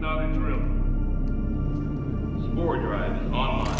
Starting drill. Spore drive is online.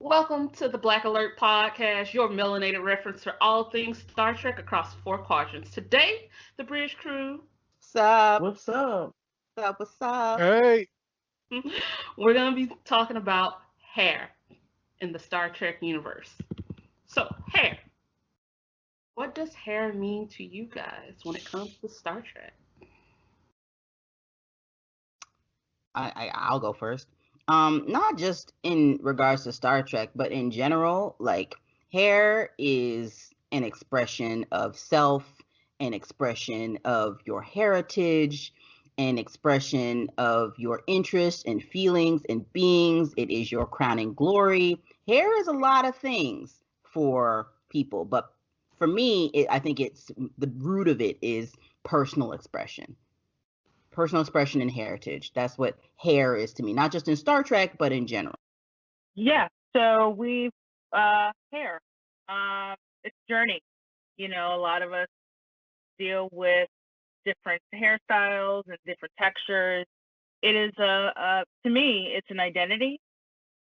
Welcome to the Black Alert Podcast, your melanated reference for all things Star Trek across four quadrants. Today, the British crew, What's up? What's up? What's up? Hey. we're going to be talking about hair in the Star Trek universe. So, hair. What does hair mean to you guys when it comes to Star Trek? I'll go first. Not just in regards to Star Trek, but in general, like hair is an expression of self, an expression of your heritage, an expression of your interests and feelings and beings. It is your crowning glory. Hair is a lot of things for people, but for me, I think it's the root of it is personal expression. Personal expression and heritage. That's what hair is to me, not just in Star Trek, but in general. Yeah, so we've hair. It's journey. You know, a lot of us deal with different hairstyles and different textures. It is to me, it's an identity.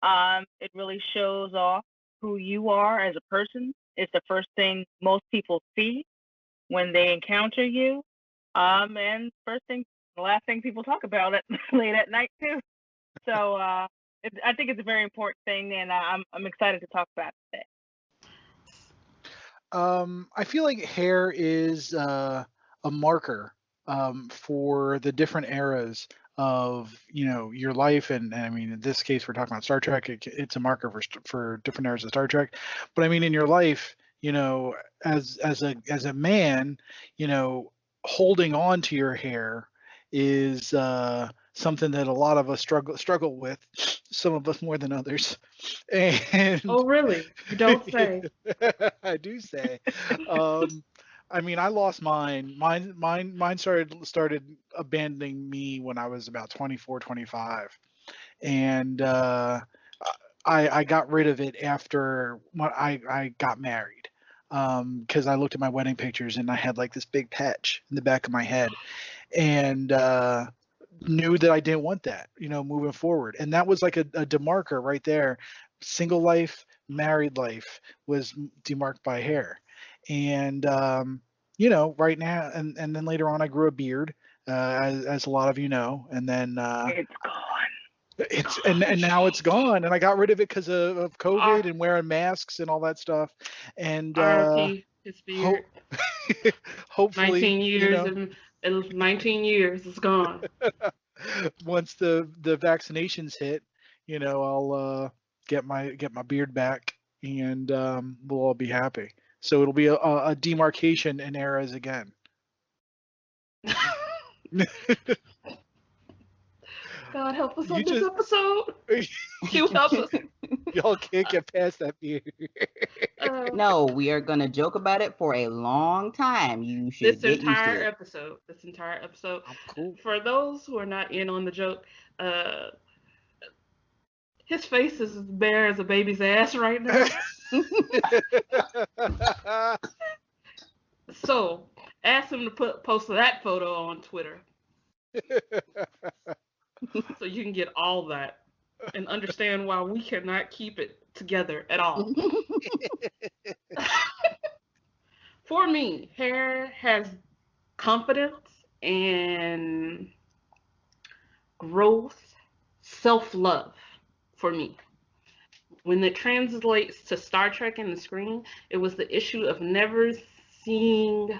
It really shows off who you are as a person. It's the first thing most people see when they encounter you. And the last thing people talk about it late at night too. So I think it's a very important thing, and I'm excited to talk about it today. I feel like hair is a marker for the different eras of your life, and I mean in this case we're talking about Star Trek. It's a marker for different eras of Star Trek. But I mean in your life, as a man, holding on to your hair is something that a lot of us struggle with. Some of us more than others. And Oh, really? You don't say. I do say. I mean, I lost mine. Mine started abandoning me when I was about 24, 25, and I got rid of it after I got married. Because I looked at my wedding pictures and I had like this big patch in the back of my head, and knew that I didn't want that, moving forward. And that was like a demarker right there. Single life, married life was demarked by hair. And, right now, and then later on, I grew a beard, as a lot of you know, and then It's gone. and now it's gone, and I got rid of it because of COVID and wearing masks and all that stuff. And RP, his beard. hopefully, 19 years and 19 years is gone. Once the vaccinations hit, I'll get my beard back, and we'll all be happy. So it'll be a demarcation in eras again. God help us on this episode. You help us. Y'all can't get past that beard. No, we are gonna joke about it for a long time. You should This get used to it. This entire episode. Cool. For those who are not in on the joke, his face is as bare as a baby's ass right now. So ask him to post that photo on Twitter, so you can get all that and understand why we cannot keep it together at all. For me, hair has confidence and growth, self-love for me. When it translates to Star Trek in the screen, it was the issue of never seeing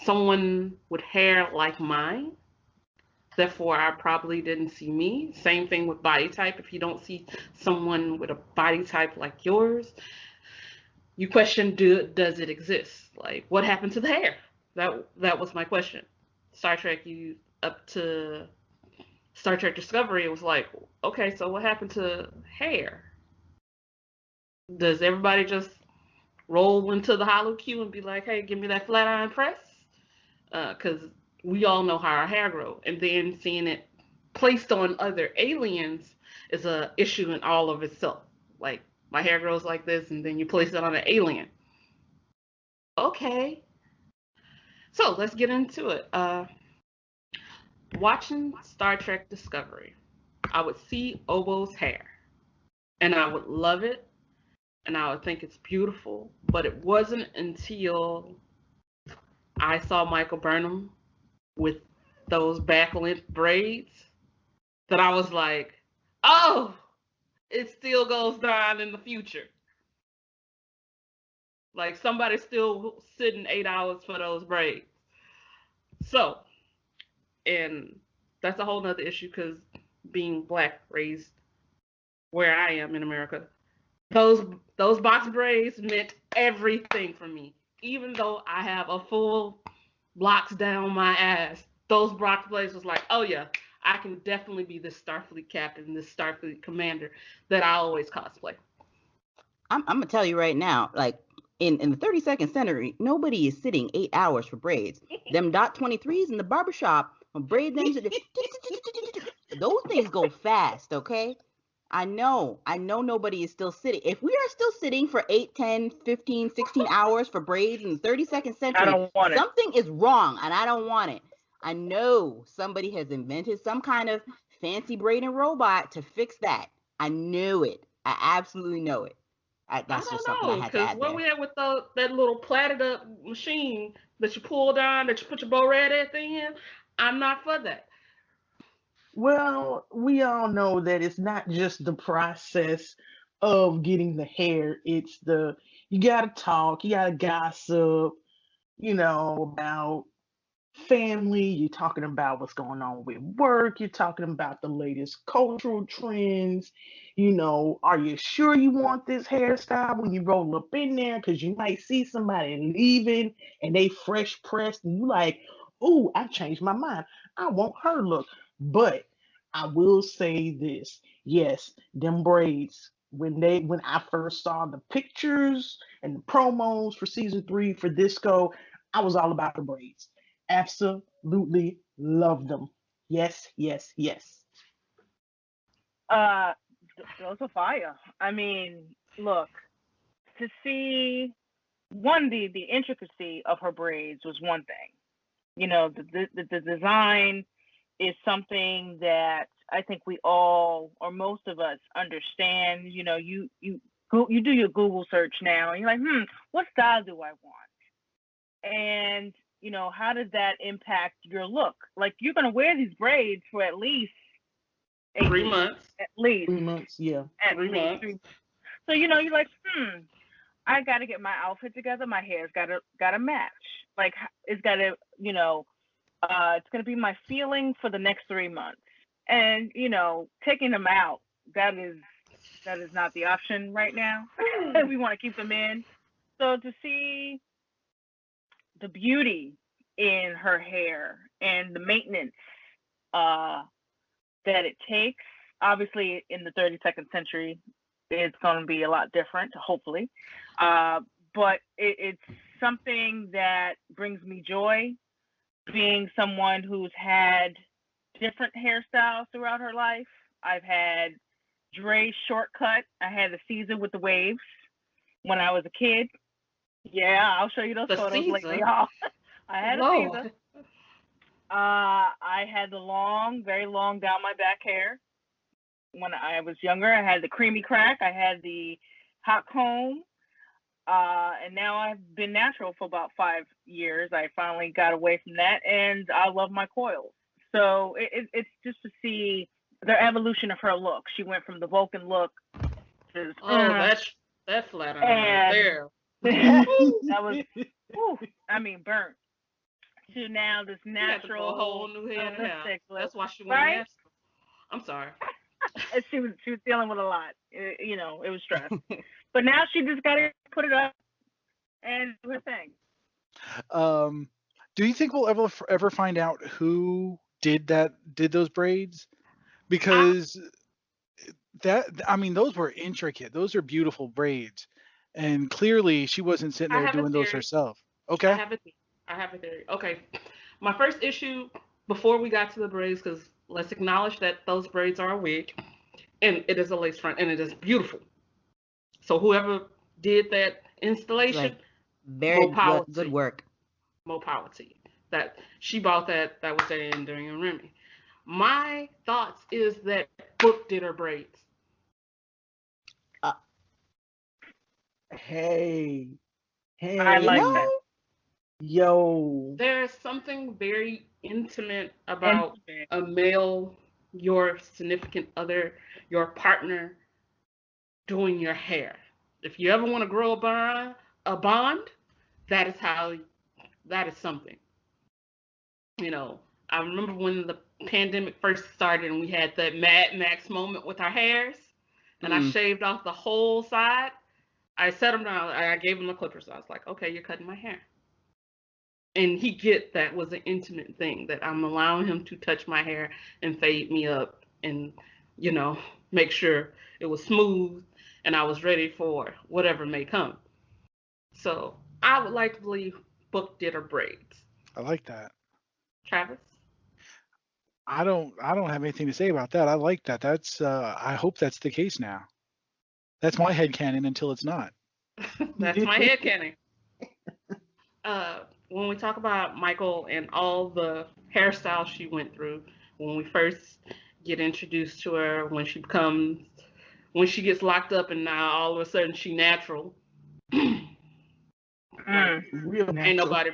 someone with hair like mine. Therefore, I probably didn't see me. Same thing with body type. If you don't see someone with a body type like yours, you question, does it exist? Like, what happened to the hair? That was my question. Star Trek, up to Star Trek Discovery, it was like, okay, so what happened to hair? Does everybody just roll into the hollow Q and be like, hey, give me that flat iron press. Because we all know how our hair grows. And then seeing it placed on other aliens is a issue in all of itself. Like, my hair grows like this, and then you place it on an alien. Okay. So let's get into it. Watching Star Trek Discovery, I would see Obo's hair, and I would love it, and I would think it's beautiful. But it wasn't until I saw Michael Burnham with those back length braids that I was like, oh, it still goes down in the future. Like somebody's still sitting 8 hours for those braids. So, and that's a whole nother issue because being black raised where I am in America, those box braids meant everything for me. Even though I have a full locks down my ass, those box braids was like, oh yeah, I can definitely be this Starfleet captain, this Starfleet commander that I always cosplay. I'm gonna tell you right now, like in the 32nd century, nobody is sitting 8 hours for braids. Them dot 23s in the barbershop will braid them. Those things go fast, okay? I know nobody is still sitting. If we are still sitting for 8, 10, 15, 16 hours for braids in the 32nd century, something is wrong and I don't want it. I know somebody has invented some kind of fancy braiding robot to fix that. I knew it. I absolutely know it. That's just something I had to add what there. we had with that little platted up machine that you pull down, that you put your bow red at the end, I'm not for that. Well, we all know that it's not just the process of getting the hair, it's you gotta talk, you gotta gossip, about family, you're talking about what's going on with work, you're talking about the latest cultural trends. Are you sure you want this hairstyle when you roll up in there? Because you might see somebody leaving and they fresh pressed, and you like, oh, I've changed my mind. I want her look. But I will say this. Yes, them braids, when I first saw the pictures and the promos for season 3 for Disco, I was all about the braids. Absolutely love them. Yes, yes, yes. Uh, those are fire. I mean, look, to see the intricacy of her braids was one thing. The design is something that I think we all, or most of us, understand. You do your Google search now, and you're like, what style do I want? And how does that impact your look? Like, you're gonna wear these braids for at least 3 months. At least 3 months, yeah. At 3 months. So you're like, I got to get my outfit together. My hair's gotta match. Like, it's gotta, it's gonna be my feeling for the next 3 months. And taking them out, that is not the option right now. We want to keep them in. So to see the beauty in her hair and the maintenance that it takes, obviously in the 32nd century, it's going to be a lot different, hopefully. But it's something that brings me joy, being someone who's had different hairstyles throughout her life. I've had Dre's shortcut. I had the Caesar with the waves when I was a kid. Yeah, I'll show you those photos Caesar? later, y'all. I had a Caesar. I had the long, very long down my back hair. When I was younger, I had the creamy crack. I had the hot comb. And now I've been natural for about 5 years. I finally got away from that, and I love my coils. So it's just to see the evolution of her look. She went from the Vulcan look to that flat iron right there. That was, burnt. To now this natural, a whole new head of hair. That's why she went natural. I'm sorry. she was dealing with a lot. It was stress. But now she just got to put it up and do her thing. Do you think we'll ever find out who did those braids? Because those were intricate. Those are beautiful braids. And clearly, she wasn't sitting I there have a doing those theory. herself. I Okay. have a I have a theory. Okay. My first issue before we got to the braids, because let's acknowledge that those braids are a wig, and it is a lace front, and it is beautiful. So whoever did that It's installation, like very more power to good you. work. More power to you. That she bought that. That was that Enduring and Remy. My thoughts is that Book did her braids. Uh, Hey, I you like hey, that. know, yo. There's something very intimate about Intimate. a male, your significant other, your partner doing your hair. If you ever want to grow a bond, that is how. That is something. You know, I remember when the pandemic first started and we had that Mad Max moment with our hairs, and I mm, shaved off the whole side. I set him down. I gave him the clippers. I was like, "Okay, you're cutting my hair." And he get that was an intimate thing that I'm allowing him to touch my hair and fade me up and you know make sure it was smooth and I was ready for whatever may come. So I would like to believe Book did her braids. I like that. Travis, I don't have anything to say about that. I like that. That's I hope that's the case now. That's my headcanon until it's not. that's my head cannon. When we talk about Michael and all the hairstyles she went through, when we first get introduced to her, when she gets locked up and now all of a sudden she natural, like Mm. Real ain't natural. nobody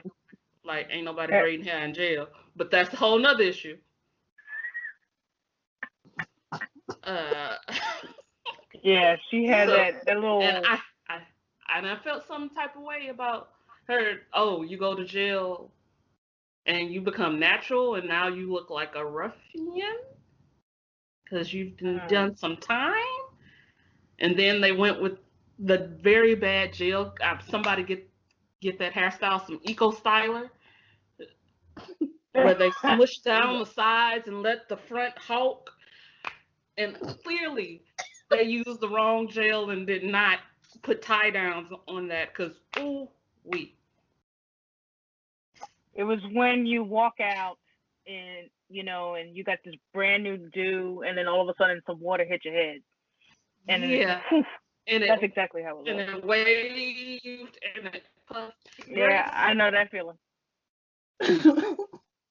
ain't nobody Eh, braiding hair in jail. But that's a whole nother issue. Uh, Yeah, she had so that and little. I and I felt some type of way about her. Oh, you go to jail and you become natural, and now you look like a ruffian because you've Mm. done some time. And then they went with the very bad jail. Somebody get that hairstyle, some eco styler, where they smush down the sides and let the front hulk. And clearly, they used the wrong gel and did not put tie downs on that. Cause ooh we It was when you walk out and and you got this brand new dew, and then all of a sudden some water hit your head, and then yeah, whew, and that's exactly how it looked. it waved and it puffed. Yeah, I know that feeling.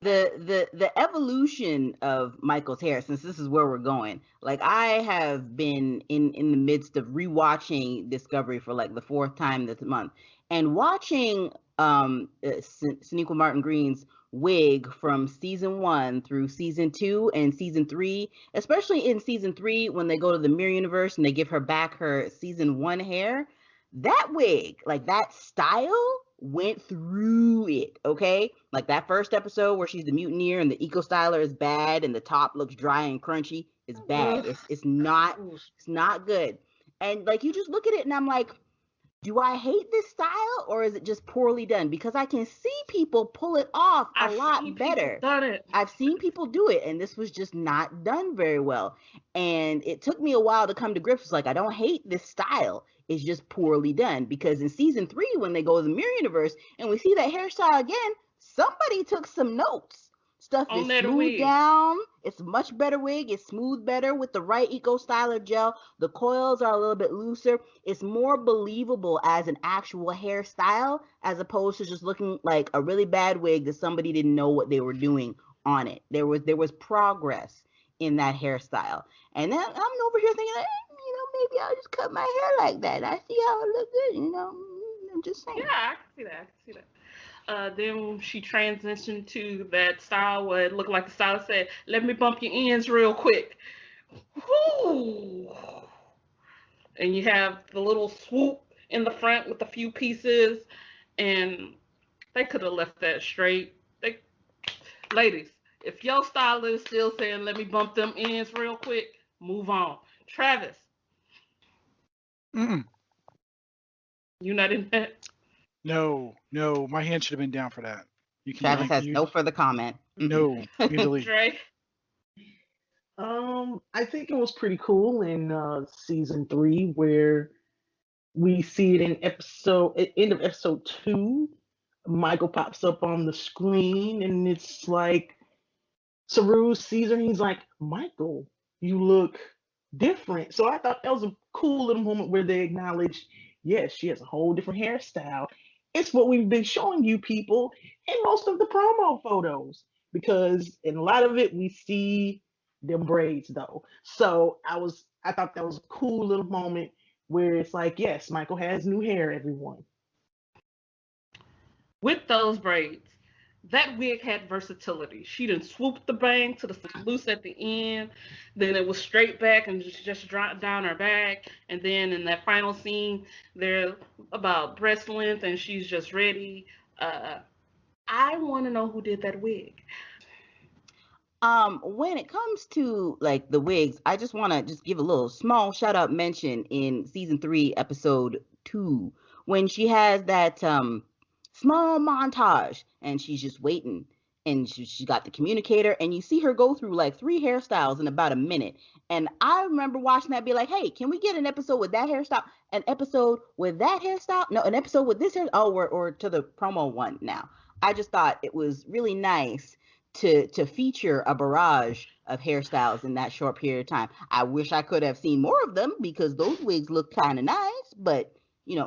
the evolution of Michael's hair, since this is where we're going, like I have been in the midst of rewatching Discovery for like the fourth time this month, and watching Sonequa Martin Green's wig from season 1 through season 2 and season 3, especially in season 3 when they go to the mirror universe and they give her back her season 1 hair. That wig, like that style, went through it. Okay, like that first episode where she's the mutineer and the eco styler is bad and the top looks dry and crunchy is bad. Ugh. It's not good. And like you just look at it and I'm like, do I hate this style or is it just poorly done? Because I can see people pull it off a I've seen lot people better. done it. I've seen people do it, and this was just not done very well. And it took me a while to come to grips. It's like, I don't hate this style. It's just poorly done. Because in season 3, when they go to the Mirror Universe and we see that hairstyle again, somebody took some notes. Stuff On is that smoothed wig. down. It's a much better wig. It's smoothed better with the right Eco Styler gel. The coils are a little bit looser. It's more believable as an actual hairstyle as opposed to just looking like a really bad wig that somebody didn't know what they were doing on it. There was progress in that hairstyle. And then I'm over here thinking, maybe I'll just cut my hair like that. I see how it looks good. I'm just Yeah, saying. I can see that. I can see that. Then she transitioned to that style where it looked like the stylist said, "Let me bump your ends real quick." Whoo! And you have the little swoop in the front with a few pieces, and they could have left that straight. They, ladies, if your stylist is still saying, "Let me bump them ends real quick," move on. Travis, Mm-mm. you not in that? No, no, my hand should have been down for that. You can Travis blank. has no further comment. No, you can delete. Dre, I think it was pretty cool in season 3 where We see it in end of episode 2. Michael pops up on the screen, and it's like Saru sees her, and he's like, Michael, you look different. So I thought that was a cool little moment where they acknowledged, yes, she has a whole different hairstyle. It's what we've been showing you people in most of the promo photos, because in a lot of it we see them braids though. So I thought that was a cool little moment where it's like, yes, Michael has new hair, everyone. With those braids, that wig had versatility. She done swooped the bang to the loose at the end, then it was straight back and just dropped down her back, and then in that final scene, they're about breast length and she's just ready. Uh, I want to know who did that wig. When it comes to like the wigs, I just want to just give a little small shout out mention in season 3, episode 2, when she has that small montage and she's just waiting, and she got the communicator, and you see her go through like 3 hairstyles in about a minute. And I remember watching that, be like, hey, can we get an episode with that hairstyle, an episode with that hairstyle, no, an episode with this hair, oh, or to the promo one now. I just thought it was really nice to feature a barrage of hairstyles in that short period of time. I wish I could have seen more of them because those wigs look kind of nice, but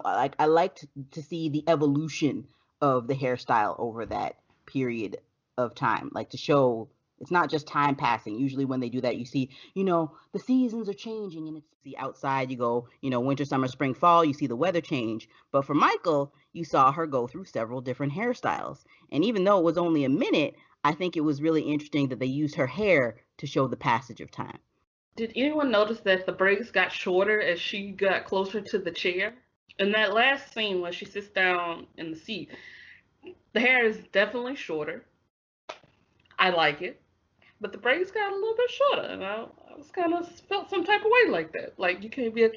I liked to see the evolution of the hairstyle over that period of time, like to show it's not just time passing. Usually when they do that, you see, the seasons are changing, and it's the outside, you go, winter, summer, spring, fall, you see the weather change. But for Michael, you saw her go through several different hairstyles. And even though it was only a minute, I think it was really interesting that they used her hair to show the passage of time. Did anyone notice that the braids got shorter as she got closer to the chair? In that last scene where she sits down in the seat, the hair is definitely shorter. I like it. But the braids got a little bit shorter, and I was kind of felt some type of way like that. Like you can't be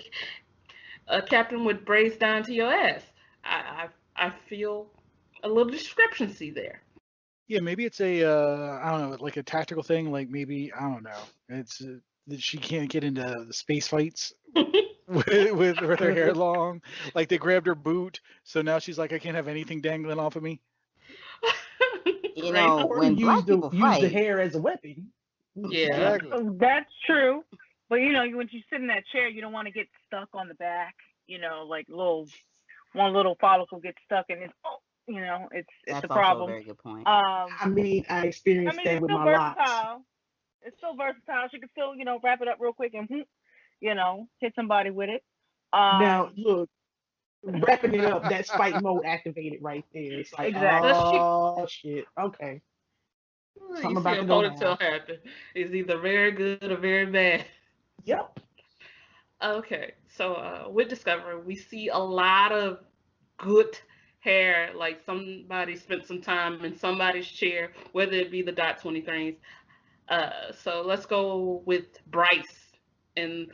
a captain with braids down to your ass. I feel a little discrepancy there. Yeah, maybe it's a I don't know, like a tactical thing. Like maybe I don't know. It's that she can't get into the space fights with her hair long. Like they grabbed her boot, so now she's like, I can't have anything dangling off of me. Right? Or When black people use the fight, hair as a weapon. Yeah. Exactly. That's true. But when you sit in that chair, you don't want to get stuck on the back. Like one little follicle gets stuck, and it's that's a also a problem. very good point. I mean, I experienced that It's with still my locks. versatile. It's still versatile. She can still, wrap it up real quick and, hit somebody with it. Now, look, wrapping it up, that's fight mode activated right there. It's like, Exactly. Does she? oh shit, okay, You something see about a to go down. ponytail happen. It's either very good or very bad. Yep. Okay, so with Discovery, we see a lot of good hair, like somebody spent some time in somebody's chair, whether it be the Dot 23s. So let's go with Bryce and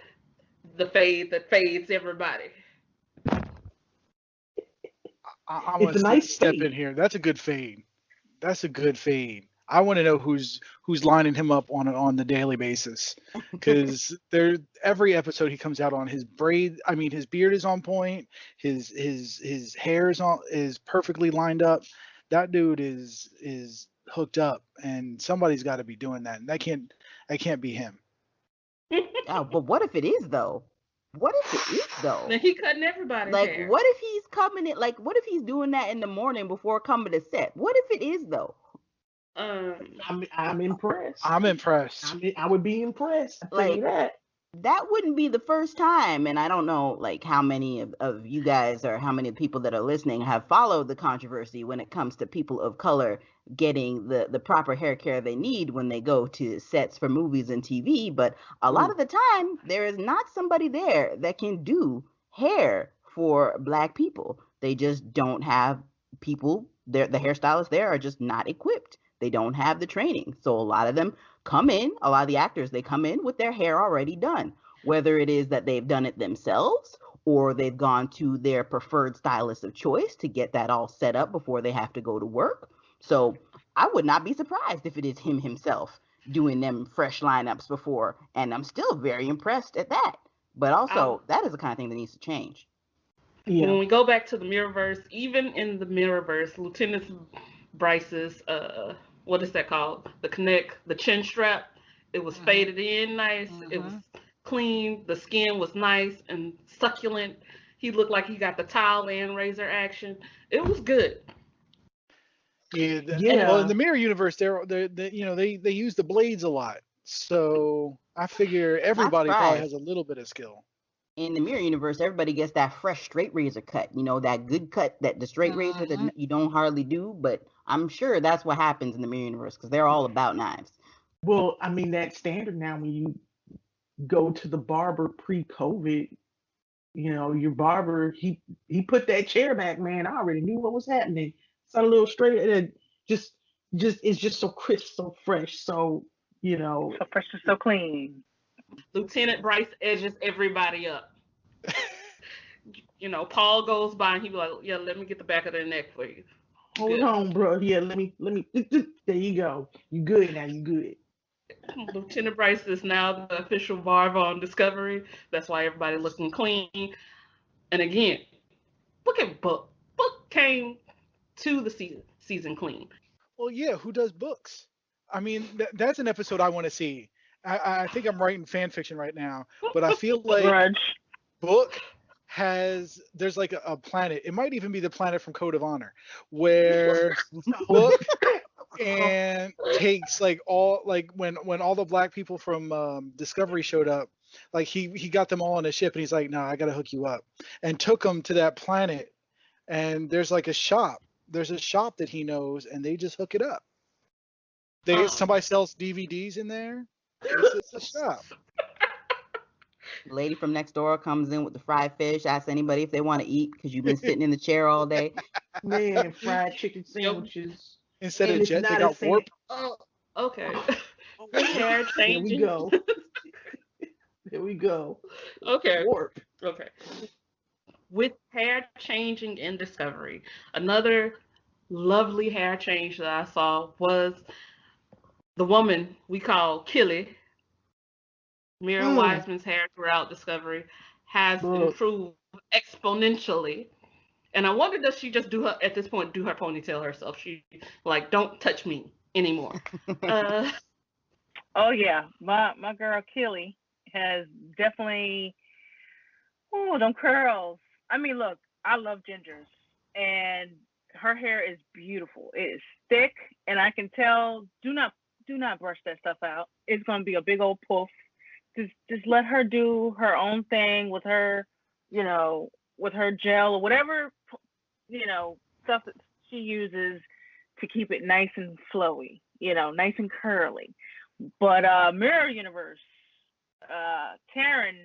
the fade that fades everybody. I It's want a to nice step in fade. here. That's a good fade. That's a good fade. I want to know who's lining him up on the daily basis, because there every episode he comes out on, his braid. I mean, his beard is on point. His hair is perfectly lined up. That dude is hooked up, and somebody's got to be doing that. And that can't be him. Oh, but what if it is though? What if it is though? Then he cutting everybody's Like, hair. what if he's coming in? Like, what if he's doing that in the morning before coming to set? What if it is though? Um, I'm impressed. I'm impressed. I would be impressed. I tell you Like, that. that wouldn't be the first time. And I don't know, like, how many of you guys or how many people that are listening have followed the controversy when it comes to people of color getting the proper hair care they need when they go to sets for movies and TV. But a lot of the time, there is not somebody there that can do hair for Black people. They just don't have people there. The hairstylists there are just not equipped. They don't have the training. So a lot of them come in, a lot of the actors, they come in with their hair already done, whether it is that they've done it themselves or they've gone to their preferred stylist of choice to get that all set up before they have to go to work. So I would not be surprised if it is him himself doing them fresh lineups before, and I'm still very impressed at that. But I also, that is the kind of thing that needs to change. Yeah. When we go back to the Mirrorverse, even in the Mirrorverse, Lieutenant Bryce's what is that called? The chin strap. It was faded in nice. It was clean. The skin was nice and succulent. He looked like he got the towel and razor action. It was good. Yeah. And Well, in Yeah. the mirror universe, they use the blades a lot. So I figure Not everybody probably surprised. has a little bit of skill. In the mirror universe, everybody gets that fresh straight razor cut. That good cut, that the straight razor that you don't hardly do. But I'm sure that's what happens in the mirror universe because they're all about knives. Well, I mean that's standard now when you go to the barber pre-COVID. Your barber he put that chair back, man. I already knew what was happening. It's a little straight and just it's just so crisp, so fresh. So, So fresh and so clean. Lieutenant Bryce edges everybody up. Paul goes by and he be like, "Yeah, let me get the back of their neck for you." hold Good. on, bro. Yeah, let me there you go. You good now, you good. Lieutenant Bryce is now the official barber on Discovery. That's why everybody looking clean. And again, look at Book. Book came to the season clean. Well, yeah. Who does books? I mean, that's an episode I want to see. I think I'm writing fan fiction right now, but I feel like Grudge. Book there's like a planet. It might even be the planet from Code of Honor, where Book and takes like when all the black people from Discovery showed up, like he got them all on a ship and he's like, "No, I gotta hook you up," and took them to that planet. And there's like a shop. There's a shop that he knows, and they just hook it up. Somebody sells DVDs in there. It's a shop. The lady from next door comes in with the fried fish, asks anybody if they want to eat because you've been sitting in the chair all day. Man, fried chicken sandwiches. Instead And of it's jet, they not a got warp. Oh, okay. Hair There we changing. go. There we go. Okay. Warp. Okay. With hair changing in Discovery, another lovely hair change that I saw was the woman we call Killy. Mira Mm, Wiseman's hair throughout Discovery has look. improved exponentially. And I wonder, does she just do her ponytail herself? She like, don't touch me anymore. Oh yeah, my girl Kelly has definitely them curls. I mean, look, I love gingers, and her hair is beautiful. It is thick, and I can tell. Do not brush that stuff out. It's gonna be a big old poof. Just let her do her own thing with her, with her gel or whatever, stuff that she uses to keep it nice and flowy, nice and curly. But Mirror Universe, Karen,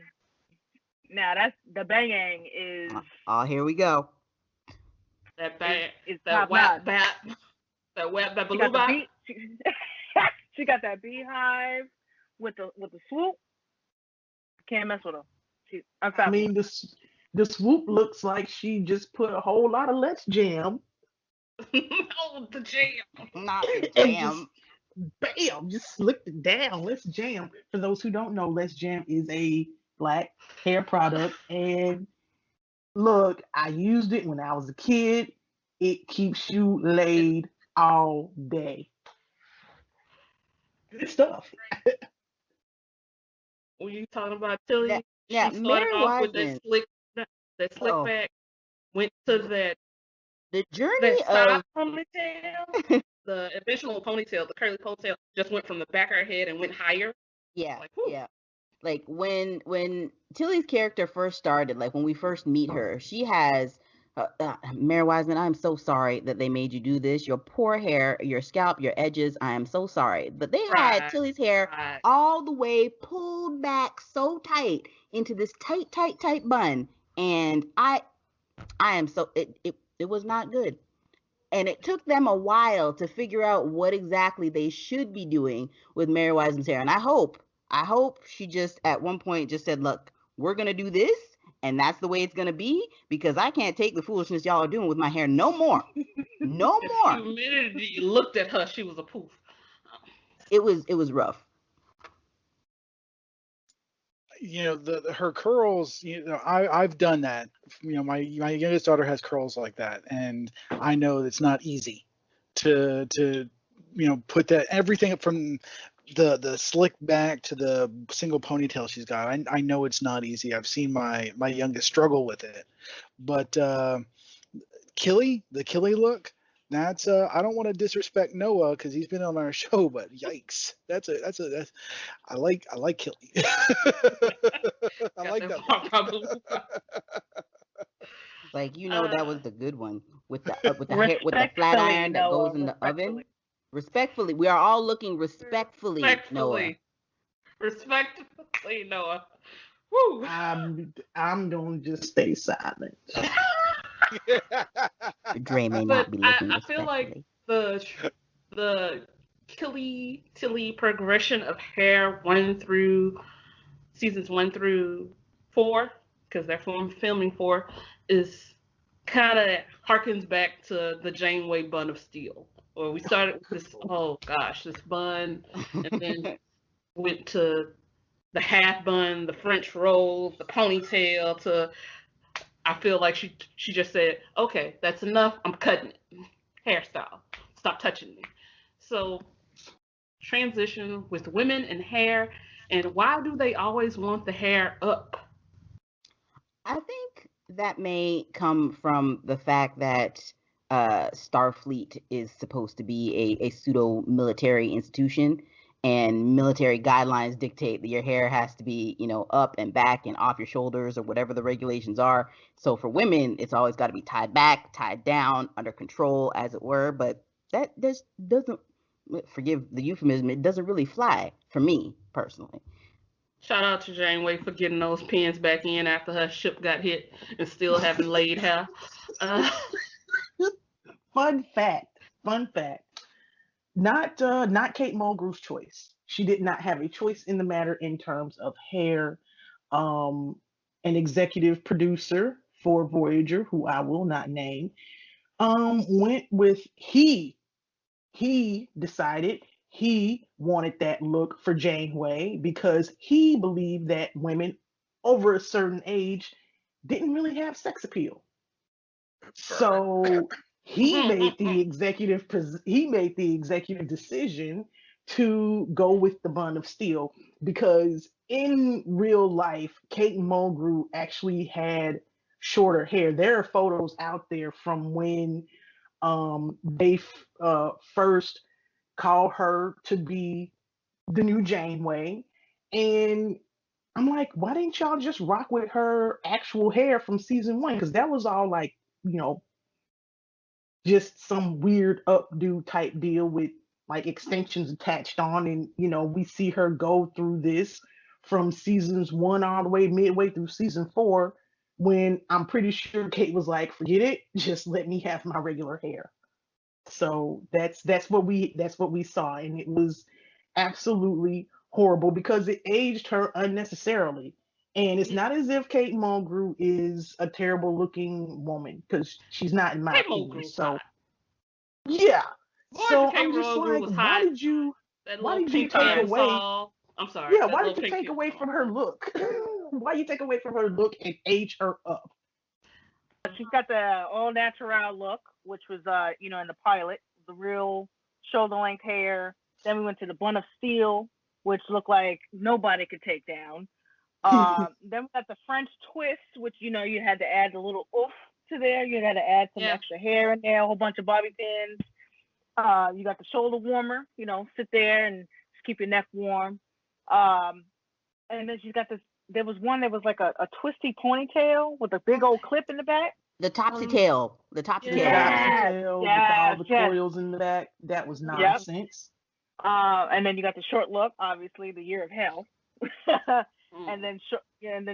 now that's the banging is Oh, here we go. that bad, is that top whap notch. bat, that whap that She got the baloo beat. She got that beehive with the swoop. Can't mess with her. She's I unstoppable. mean, the swoop looks like she just put a whole lot of Let's Jam Oh, the jam. Not the and just jam. bam, just slicked it down. Let's Jam. For those who don't know, Let's Jam is a black hair product. And look, I used it when I was a kid. It keeps you laid all day. Good stuff. When you talking about That Tilly, yeah, she started Mary off with Wiseman. that slick Oh, back, went to the journey that side of ponytail, the eventual ponytail, the curly ponytail, just went from the back of her head and went higher. yeah, Like, whew. yeah. Like when Tilly's character first started, like when we first meet her, she has Mary Wiseman, I'm so sorry that they made you do this. Your poor hair, your scalp, your edges, I am so sorry. But they had Right, Tilly's hair right. all the way pulled back so tight into this tight, tight, tight bun. And I am so it was not good. And it took them a while to figure out what exactly they should be doing with Mary Wiseman's hair. And I hope she just at one point just said, look, we're gonna do this, and that's the way it's gonna be, because I can't take the foolishness y'all are doing with my hair no more. No If more. humanity looked at her, she was a poof. It was rough. her curls. I've done that. My youngest daughter has curls like that, and I know it's not easy to put that everything from the slick back to the single ponytail she's got. I know it's not easy. I've seen my youngest struggle with it, but the Killy look. That's I don't want to disrespect Noah because he's been on our show, but yikes, that's I like Killy. I Got like that that part look. probably. Like that Uh, was the good one with the hair with the flat Respectfully, iron that Noah. goes in the oven. Respectfully. Respectfully, we are all looking respectfully, Noah. respectfully, Noah. Woo. I'm gonna just stay silent. Dre may But not be looking I feel like respectfully. the Tilly progression of hair one through seasons 1 through 4, because they're filming 4, is kind of harkens back to the Janeway bun of steel, where we started with this, oh gosh, this bun, and then went to the half bun, the French roll, the ponytail. To I feel like she just said, okay, that's enough. I'm cutting it. Hairstyle. Stop touching me. So transition with women and hair, and why do they always want the hair up? I think that may come from the fact that Starfleet is supposed to be a pseudo military institution, and military guidelines dictate that your hair has to be, up and back and off your shoulders or whatever the regulations are. So for women, it's always got to be tied back, tied down, under control, as it were. But that just doesn't, forgive the euphemism, it doesn't really fly for me personally. Shout out to Janeway for getting those pins back in after her ship got hit and still having laid hair. Uh, Fun fact. Fun fact. Not Kate Mulgrew's choice. She did not have a choice in the matter in terms of hair. Um, an executive producer for Voyager, who I will not name, went with he decided he wanted that look for Janeway because he believed that women over a certain age didn't really have sex appeal. So he made the executive decision to go with the bun of steel because in real life, Kate Mulgrew actually had shorter hair. There are photos out there from when they first called her to be the new Janeway, and I'm like, why didn't y'all just rock with her actual hair from season 1? Because that was all like, you know, just some weird updo type deal with like extensions attached on, and we see her go through this from seasons 1 all the way midway through season 4, when I'm pretty sure Kate was like, forget it, just let me have my regular hair. So that's what we saw, and it was absolutely horrible because it aged her unnecessarily. And it's yeah, not as if Kate Mulgrew is a terrible looking woman, because she's not, in my Kate opinion. Mulgrew was hot. So yeah. Voyager So Kate I'm just Mulgrew like, was why hot. did you That why little did you pink take Sorry. away parasol. I'm sorry, yeah, that why little did you pink take away parasol. from her look? Why you take away from her look and age her up? She's got the all natural look, which was in the pilot, the real shoulder length hair. Then we went to the bun of steel, which looked like nobody could take down. Then we got the French twist, which you had to add a little oof to there. You had to add some Yeah, extra hair in there, a whole bunch of bobby pins. You got the shoulder warmer, sit there and just keep your neck warm. Um, and then she's got this. There was one that was like a twisty ponytail with a big old clip in the back. The topsy um, tail, the topsy The tail topsy one. yeah, tail with all Yes, the yes. coils in the back, that was Yep. nonsense. And then you got the short look, obviously the year of hell. mm, And then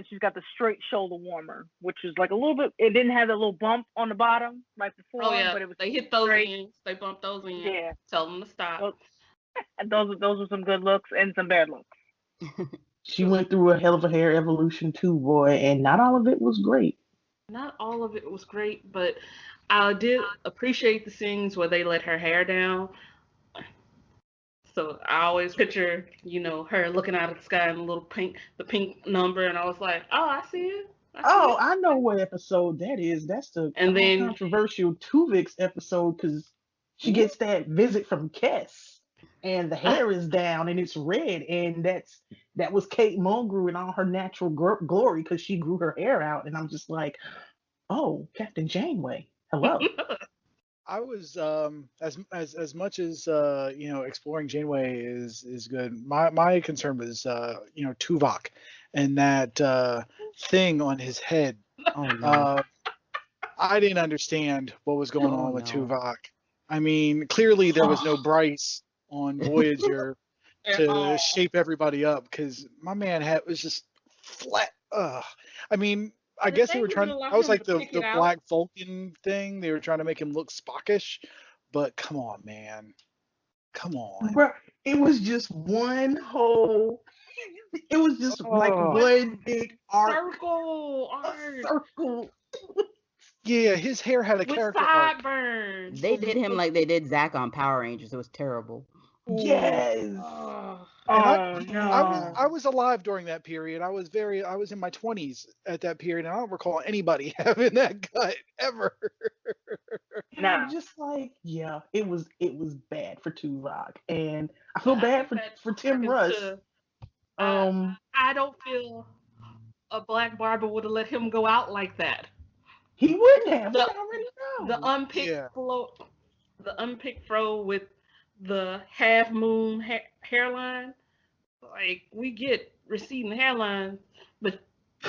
she's got the straight shoulder warmer, which is like a little bit. It didn't have a little bump on the bottom like oh before, yeah, but it was they hit those straight. ends. They bumped those in. Yeah, Tell them to stop. those, those were some good looks and some bad looks. She So went through a hell of a hair evolution too, boy, and not all of it was great. not all of it was great, but I did appreciate the scenes where they let her hair down. So I always picture, her looking out of the sky and the pink number, and I was like, oh, I see it. I see Oh, it. I know what episode that is. That's the And then, controversial Tuvix episode because she gets that visit from Kess, and the hair is down and it's red, and that was Kate Mulgrew in all her natural glory because she grew her hair out, and I'm just like, oh, Captain Janeway, hello. I was as much as exploring Janeway is good. My concern was Tuvok and that thing on his head. Oh no. I didn't understand what was going Oh on with no. Tuvok. I mean, clearly there was no Bryce on Voyager to shape everybody up because my man was just flat. I mean, I guess they they were wouldn't trying. allow That was him like to the pick it the out. Black Vulcan thing. They were trying to make him look Spockish, but come on, man, come on. Bruh, it was just one whole. It was just like Oh, one big arc, Circle a art circle. yeah, his hair had a with character arc. sideburns. They did him like they did Zack on Power Rangers. It was terrible. Ooh, Yes. Oh, and Oh I was no. I was alive during that period. I was in my 20s at that period, and I don't recall anybody having that cut ever. And I'm No. just like, yeah, it was bad for Tuvok, and I but feel I bad guess for that Tim harkens Russ. to I Um, I don't feel a black barber would have let him go out like that. he wouldn't have. We The already the know. unpicked Yeah, flo the unpicked fro with the half moon hairline. Like we get receding hairlines, but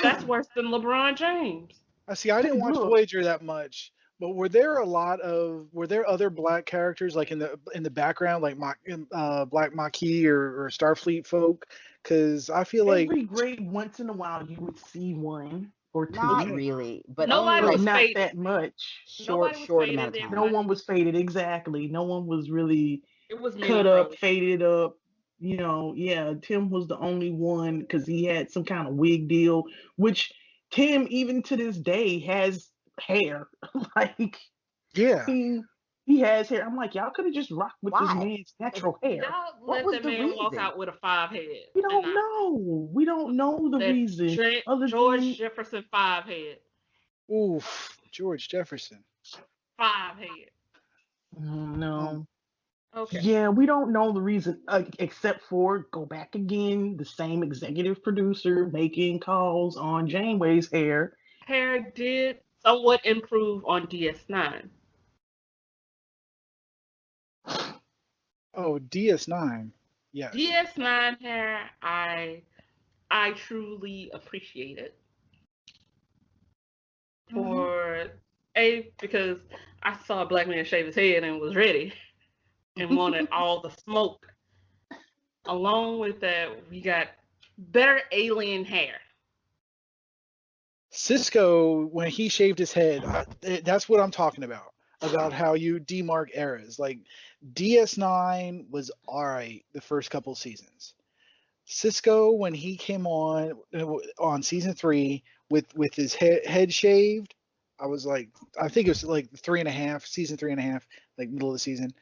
that's worse than LeBron James. I see. I didn't watch Look, Voyager that much, but were there other black characters like in the background, like Black Maquis or Starfleet folk? Because I feel like every grade once in a while you would see one or Not two, yeah, really, but only Nobody but was like not faded. that much. Nobody was short amount faded. of No time. Everybody one was faded exactly. No one was really it was many cut up, froze. faded up. Yeah, Tim was the only one because he had some kind of wig deal, which Tim, even to this day, has hair. Like yeah. he he has hair. I'm like, y'all could have just rocked with this Why? man's natural hair. Y'all What let was that the man walk reason? out with a 5 head We and don't not know. We don't know the that reason other George than Jefferson 5 head. Oof, George Jefferson. 5 head. Um, no. Okay. Yeah, we don't know the reason, except for go back again, the same executive producer making calls on Janeway's hair. Hair did somewhat improve on DS9. oh, DS9. Yes. DS9 hair, I truly appreciate it Mhm. for because I saw a black man shave his head and was ready and wanted all the smoke. Along with that, we got better alien hair. Cisco, when he shaved his head, that's what I'm talking about. About how you demark eras. Like DS9 was all right the first couple seasons. Cisco, when he came on season 3 with his head shaved, I was like, I think it was like 3.5, season 3.5, like middle of the season.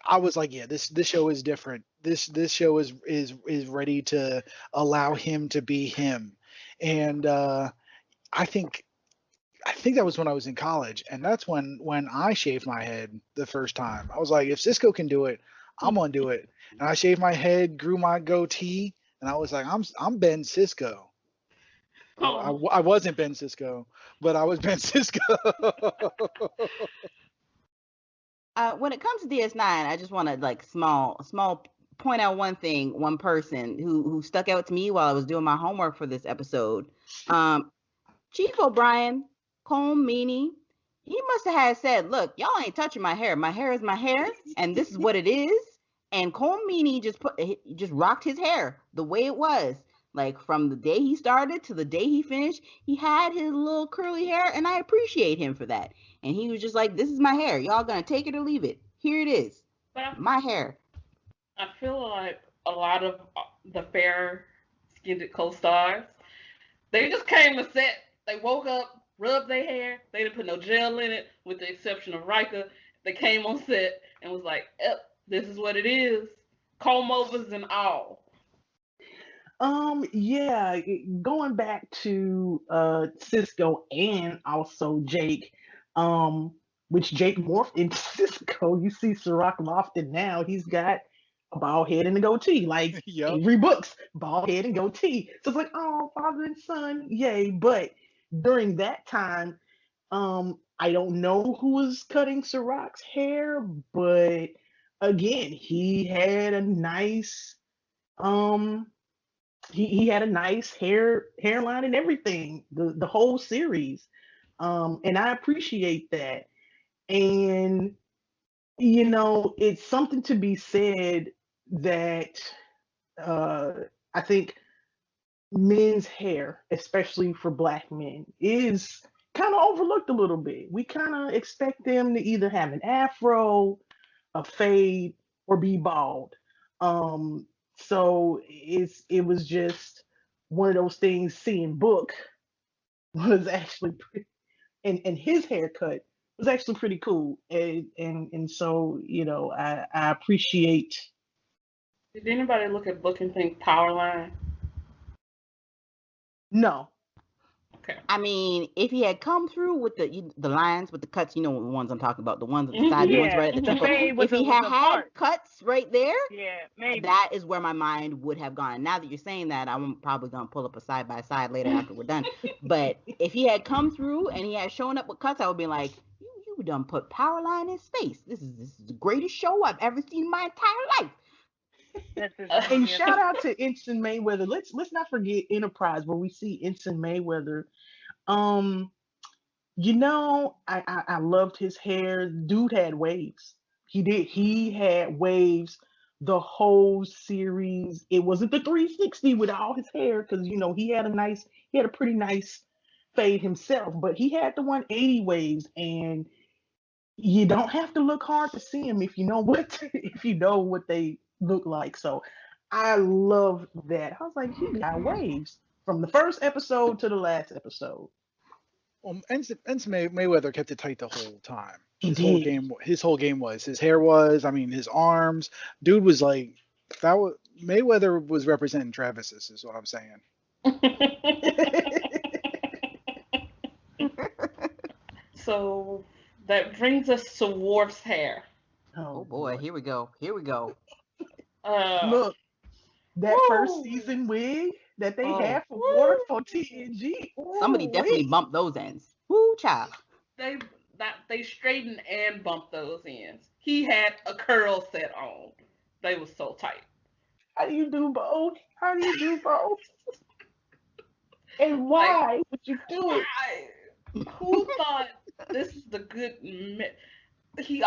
I was like, yeah, this show is different. This show is ready to allow him to be him, and I think I think that was when I was in college, and that's when I shaved my head the first time. I was like, if Cisco can do it, I'm gonna do it. And I shaved my head, grew my goatee, and I was like, I'm Ben Cisco. Oh, I wasn't Ben Cisco, but I was Ben Cisco. When it comes to DS9, I just want to like small point out one thing, one person who stuck out to me while I was doing my homework for this episode. Um, Chief O'Brien, Colm Meaney, he must have had said, "Look, y'all ain't touching my hair. My hair is my hair, and this is what it is." And Colm Meaney just rocked his hair the way it was, like from the day he started to the day he finished. He had his little curly hair, and I appreciate him for that. And he was just like, "This is my hair. Y'all gonna take it or leave it. Here it is, but my hair." I feel like a lot of the fair-skinned co-stars, they just came to set. They woke up, rubbed their hair. They didn't put no gel in it, with the exception of Rika. They came on set and was like, "Yep, this is what it is." comb overs and all. Yeah, going back to Cisco and also Jake, um, which Jake morphed into Cisco. You see Ciroc often now, he's got a bald head and a goatee, like Yep. Avery Brooks, bald head and goatee. So it's like, oh, father and son, yay. But during that time, I don't know who was cutting Ciroc's hair, but again, um he had a nice hairline and everything, the whole series. And I appreciate that. And it's something to be said that uh I think men's hair, especially for black men, is kind of overlooked a little bit. We kind of expect them to either have an afro, a fade, or be bald. So it was just one of those things. Seeing Book was actually pretty, and his haircut was actually pretty cool. And so I appreciate. Did anybody look at Book and think power line? No. Okay. I mean, if he had come through with the lines with the cuts, you know the ones I'm talking about, the ones on the side, the ones Yeah, right at the the temple. fade with If he the had part. cuts right there, Yeah, maybe. that is where my mind would have gone. Now that you're saying that, I'm probably gonna pull up a side by side later after we're done. But if he had come through and he had shown up with cuts, I would be like, you done put power line in space. This is the greatest show I've ever seen in my entire life. This is And shout out to Ensign Mayweather. Let's not forget Enterprise, where we see Ensign Mayweather. Um, I loved his hair. Dude had waves. He did. He had waves the whole series. It wasn't the 360 with all his hair, because he had a pretty nice fade himself, but he had the 180 waves, and you don't have to look hard to see him if you know what they look like. So I love that. I was like, he got waves from the first episode to the last episode. Ensign Mayweather kept it tight the whole time. He His whole did. game, his hair was, I mean, his arms. Dude was like, that was Mayweather was representing Travis's, is what I'm saying. So that brings us to Worf's hair. Oh boy, here we go. Here we go. Uh, Look, that first woo, season wig that they Oh, had for Water woo. for TNG. somebody Ooh, definitely bumped those ends. Woo, child. They they straightened and bumped those ends. He had a curl set on. They was so tight. how do you do both? How do you do both? And Like, why would you do it? why? Who thought this is the good? He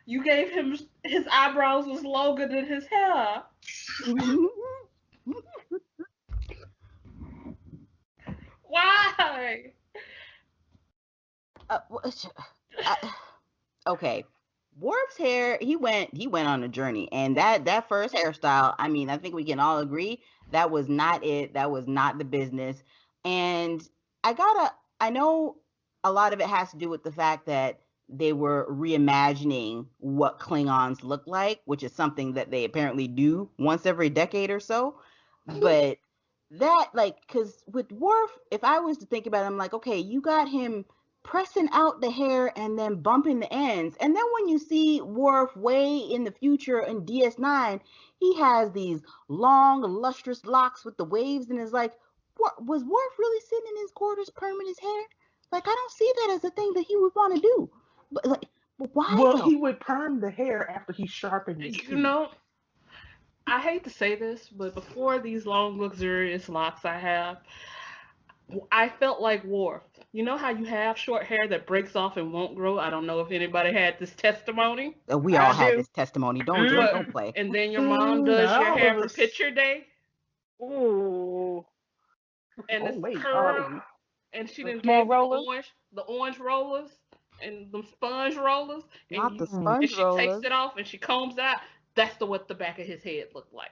you gave him his eyebrows was longer than his hair. Why? uh, uh, okay. Worf's hair, he went on a journey, and that first hairstyle, I mean, I think we can all agree that was not it. That was not the business. And I know a lot of it has to do with the fact that they were reimagining what Klingons look like, which is something that they apparently do once every decade or so. But that, like, because with Worf, if I was to think about it, I'm like, okay, you got him pressing out the hair and then bumping the ends. And then when you see Worf way in the future in DS9, he has these long, lustrous locks with the waves, and is like, what was Worf really sitting in his quarters perming his hair? Like, I don't see that as a thing that he would want to do. But like, but why Well, though? he would perm the hair after he sharpened his You teeth. know, I hate to say this, but before these long, luxurious locks I have, I felt like Worf. You know how you have short hair that breaks off and won't grow? I don't know if anybody had this testimony, We all I had do. this testimony. Don't but play. and then your mom does Not your all hair of for us. picture day, Ooh, and Oh it's wait, all of curl, you. and she the done small gave you rollers. the orange rollers, and the sponge rollers, Not the Mm. and sponge she takes rollers. it off and she combs out. That's what the back of his head looked like.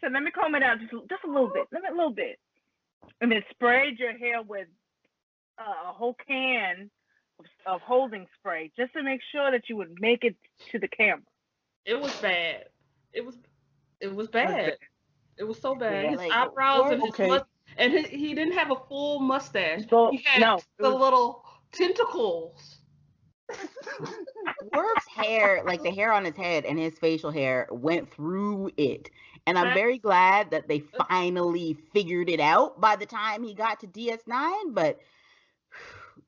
So let me comb it out just a little bit. Let me a little bit, and then sprayed your hair with a whole can of holding spray just to make sure that you would make it to the camera. It was bad. It was it was It was bad. It was so bad. Yeah. His Like eyebrows and Worf, his Okay. and he didn't have a full mustache. Go He had no. It the was little tentacles. Worf's hair, like the hair on his head and his facial hair, went through it. And I'm That very glad that they finally figured it out by the time he got to DS9. But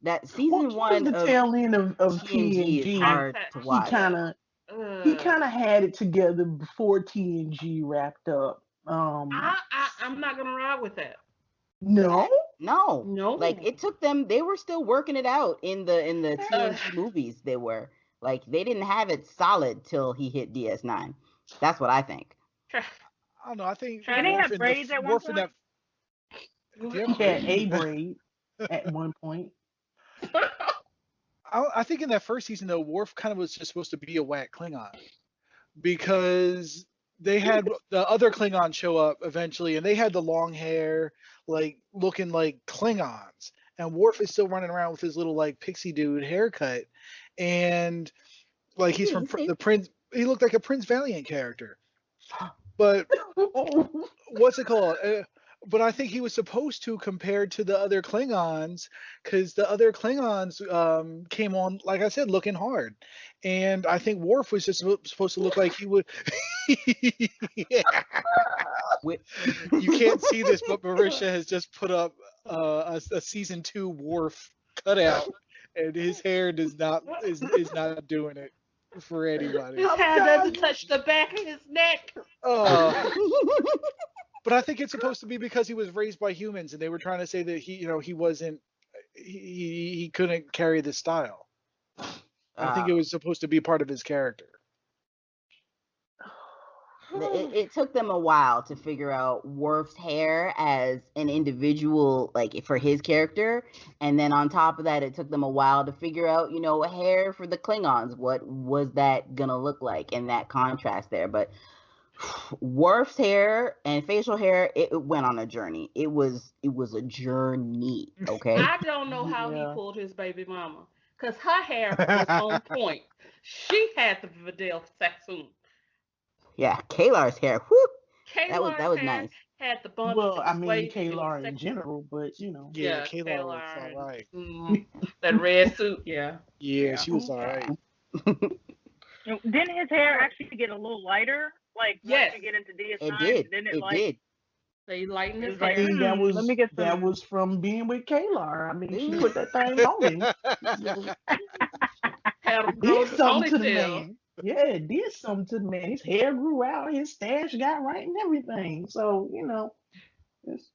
that Well, season towards one the of tail end of TNG is I TNG, hard to he watch. kind of he uh, kind of had it together before TNG wrapped up. I'm not gonna ride with that. No. No, like No. it took them. They were still working it out in the Uh, TNG movies. They were like they didn't have it solid till he hit DS9. That's what I think. tra- I don't know. I think Didn't he Travis. have braids at one Worf in point? that. Do you He have had braid? a braid at one point. I think in that first season though, Worf kind of was just supposed to be a whack Klingon because they had the other Klingons show up eventually, and they had the long hair, like looking like Klingons, and Worf is still running around with his little like pixie dude haircut, and like he's from the Prince. He looked like a Prince Valiant character, but what's it called? But I think he was supposed to compared to the other Klingons because the other Klingons came on, like I said, looking hard, and I think Worf was just supposed to look like he would. Yeah. You can't see this, but Marisha has just put up a season 2 Worf cutout, and his hair is not doing it for anybody. His hair doesn't touch the back of his neck. Uh, but I think it's supposed to be because he was raised by humans, and they were trying to say that he wasn't he couldn't carry the style. I think it was supposed to be part of his character. It took them a while to figure out Worf's hair as an individual, like for his character, and then on top of that, it took them a while to figure out, hair for the Klingons. What was that gonna look like, and that contrast there? But Worf's hair and facial hair, it went on a journey. It was a journey. Okay. I don't know how he Yeah. pulled his baby mama, cause her hair was on point. She had the Vidal Sassoon. Yeah, Kalar's hair. Whew, that Kalar's was hair nice. had the bun. Well, It I was mean, wavy. It was Kalar in sexy. general, but you know. Yeah, Yeah, Kayla was all Kalar. right. That red suit. Yeah. Yeah, Yeah. she was all right. Didn't his hair actually get a little lighter? Like once Yes. you get into It DS9, did. didn't it It like did. They lightened it his was I like, hair. mean, let me get that some. was from being with Kalar. I mean, she put that thing on him. So, Had him grow did the something to the ponytail. man. Yeah, it did something to the man. His hair grew out, his stash got right, and everything. So it's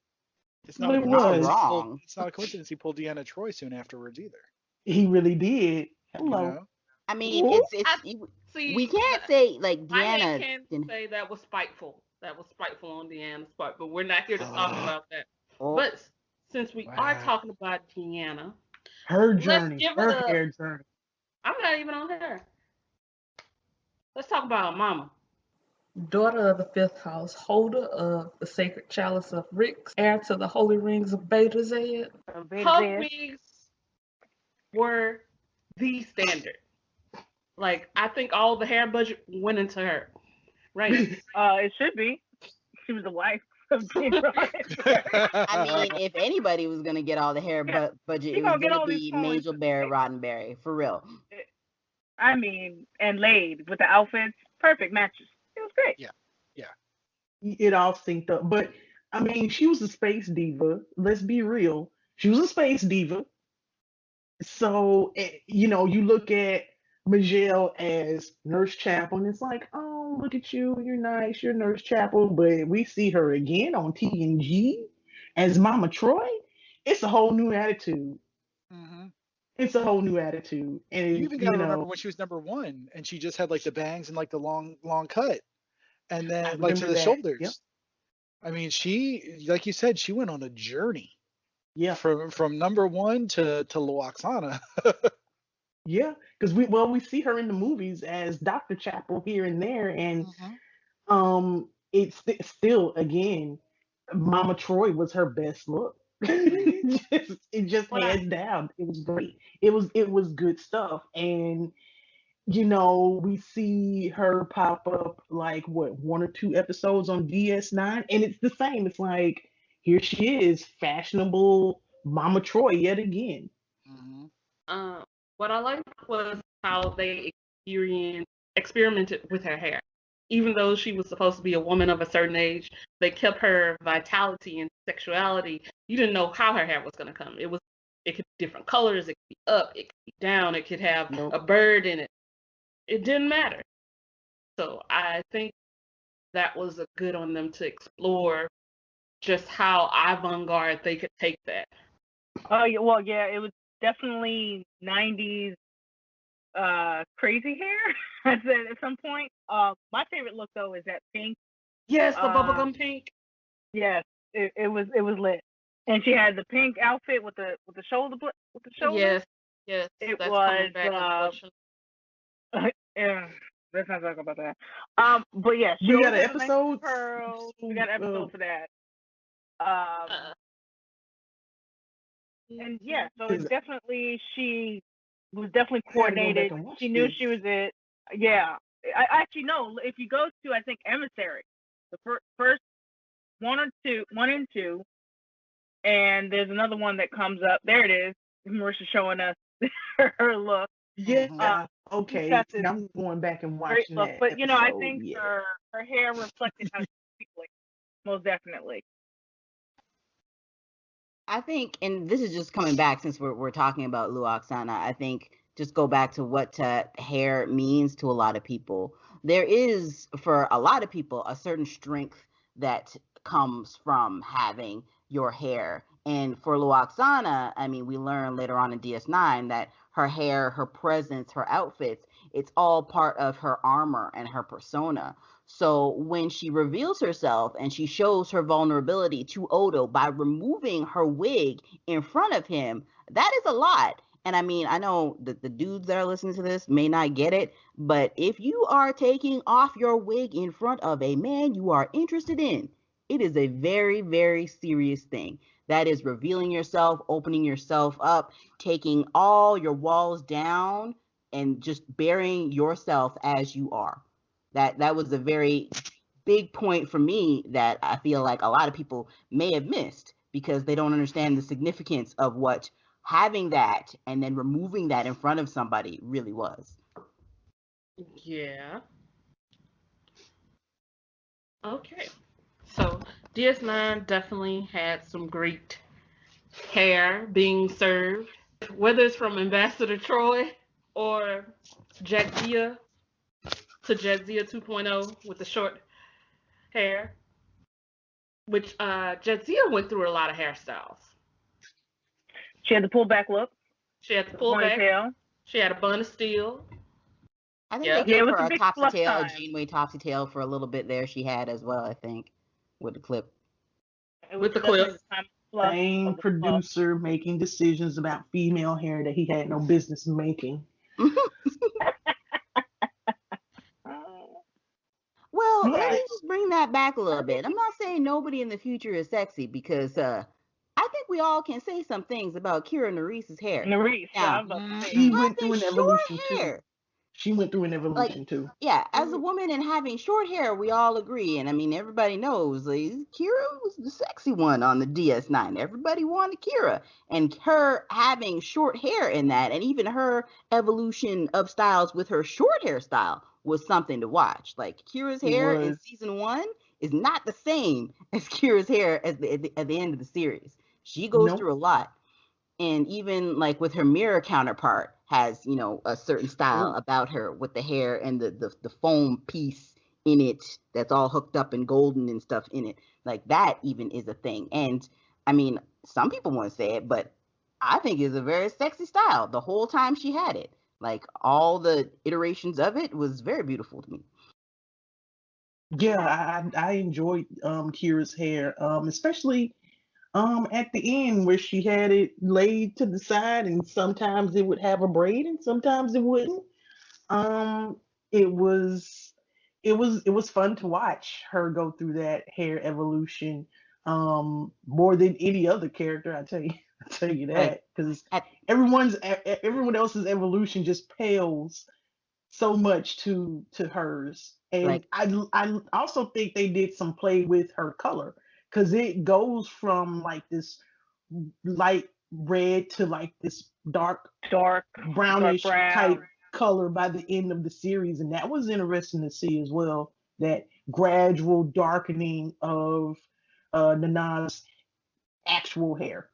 It's not what a it You're not coincidence was. he pulled. wrong. It's not a coincidence he pulled Deanna Troy soon afterwards either. He really did. You Hello. know. I mean, Who? I we see. can't say like My head Deanna can didn't. say that was spiteful. That was spiteful on Deanna's part, but we're not here to talk about that. Oh, But since we are Wow. talking about Deanna, Her let's journey, give it her a. hair journey. I'm not even on her. Let's talk about Mama. Daughter of the fifth house, holder of the sacred chalice of Rix, heir to the holy rings of Beta Zed. Her wigs were the standard. Like I think all the hair budget went into her. Right. It should be. She was the wife of Gene Roddenberry. I mean, if anybody was gonna get all the hair budget, She it was gonna get gonna all these be points. Majel Barrett Roddenberry, for real. I mean, and laid with the outfits, perfect matches. It was great. Yeah. It all synced up. But I mean, she was a space diva. Let's be real. She was a space diva. So you look at Michelle as Nurse Chapel, and it's like, oh, look at you, you're nice, you're Nurse Chapel. But we see her again on TNG as Mama Troy. It's a whole new attitude. Hmm. It's a whole new attitude, You and even got to remember when she was number 1, and she just had like the bangs and like the long cut, and I then like to remember the that. shoulders. Yep. I mean, she, like you said, she went on a journey Yeah. from number 1 to Loaxana. Yeah, because we see her in the movies as Dr. Chapel here and there, and it's still again, Mama Troy was her best look. It just What I hands down. It was great. It was good stuff, and we see her pop up like what, one or two episodes on DS9, and it's the same. It's like here she is, fashionable Mama Troy yet again. Mm-hmm. Um, what I liked was how they experimented with her hair. Even though she was supposed to be a woman of a certain age, they kept her vitality and sexuality. You didn't know how her hair was going to come. It could be different colors, it could be up, it could be down, it could have Nope. a bird in it. It didn't matter. So I think that was a good on them to explore just how avant-garde they could take that. Oh yeah, well yeah, it was definitely 90s crazy hair. I said at some point. My favorite look though is that pink. Yes, the Uh, bubblegum pink. yes, it was lit. And she had the pink outfit with the shoulder. Yes, yes, It that's coming was back unfortunately. yeah. Let's not talk about that. But yeah, she We got always an has a nice episode. curl. We got an episode for that. Uh, And yeah, so it's 'Cause definitely she was definitely I gotta go back coordinated. and watch She knew this. she was it. Yeah, I actually know if you go to I think Emissary, the first one and two, and there's another one that comes up. There it is. Marisha showing us her look. Yeah, Mm-hmm. She's okay. got See, this I'm going back and great watching look, that but I episode. think Yeah. her hair reflected how she feels, most definitely. I think, and this is just coming back since we're talking about Luoxana, I think just go back to what hair means to a lot of people. There is, for a lot of people, a certain strength that comes from having your hair. And for Luoxana, I mean, we learn later on in DS9 that her hair, her presence, her outfits, it's all part of her armor and her persona. So when she reveals herself and she shows her vulnerability to Odo by removing her wig in front of him, that is a lot. And I mean, I know that the dudes that are listening to this may not get it, but if you are taking off your wig in front of a man you are interested in, it is a very, very serious thing. That is revealing yourself, opening yourself up, taking all your walls down, and just burying yourself as you are. That was a very big point for me that I feel like a lot of people may have missed because they don't understand the significance of what having that and then removing that in front of somebody really was. yeah. Okay. So DS9 definitely had some great hair being served, whether it's from Ambassador Troy or Jadzia to Jadzia 2.0 with the short hair, which Jadzia went through a lot of hairstyles. She had the pullback look, She had the the pullback, ponytail. she had a bun of steel. I think they Yep. Yeah, it gave was her a a big topsy fluff tail, a time. Janeway topsy tail for a little bit there. She had as well, I think, with the clip. It was With the definitely clip. the time Same of the fluff. producer making decisions about female hair that he had no business making. Well, let me Right. just bring that back a little bit. I'm not saying nobody in the future is sexy because I think we all can say some things about Kira Nerise's hair. Nerese, I Now, was about to say She Nerese. went through having an short evolution too. hair, She went through an like, evolution too. yeah, as a woman and having short hair, we all agree. And I mean, everybody knows like, Kira was the sexy one on the DS9. Everybody wanted Kira. And her having short hair in that, and even her evolution of styles with her short hairstyle was something to watch. Like, Kira's It hair in was. season one is not the same as Kira's hair at the end of the series. She goes Nope. through a lot, and even like with her mirror counterpart has a certain style Oh, about her with the hair and the foam piece in it that's all hooked up and golden and stuff in it, like that even is a thing. And I mean, some people want to say it, but I think it's a very sexy style the whole time she had it. Like, all the iterations of it was very beautiful to me. yeah, I enjoyed Kira's hair, especially at the end where she had it laid to the side, and sometimes it would have a braid and sometimes it wouldn't. Um, it was it was fun to watch her go through that hair evolution, more than any other character. I tell you, I tell you Like, that because at everyone else's evolution just pales so much to hers. And Like, I also think they did some play with her color because it goes from like this light red to like this Dark, dark brownish type brown. color by the end of the series, and that was interesting to see as well. That gradual darkening of Nana's actual hair.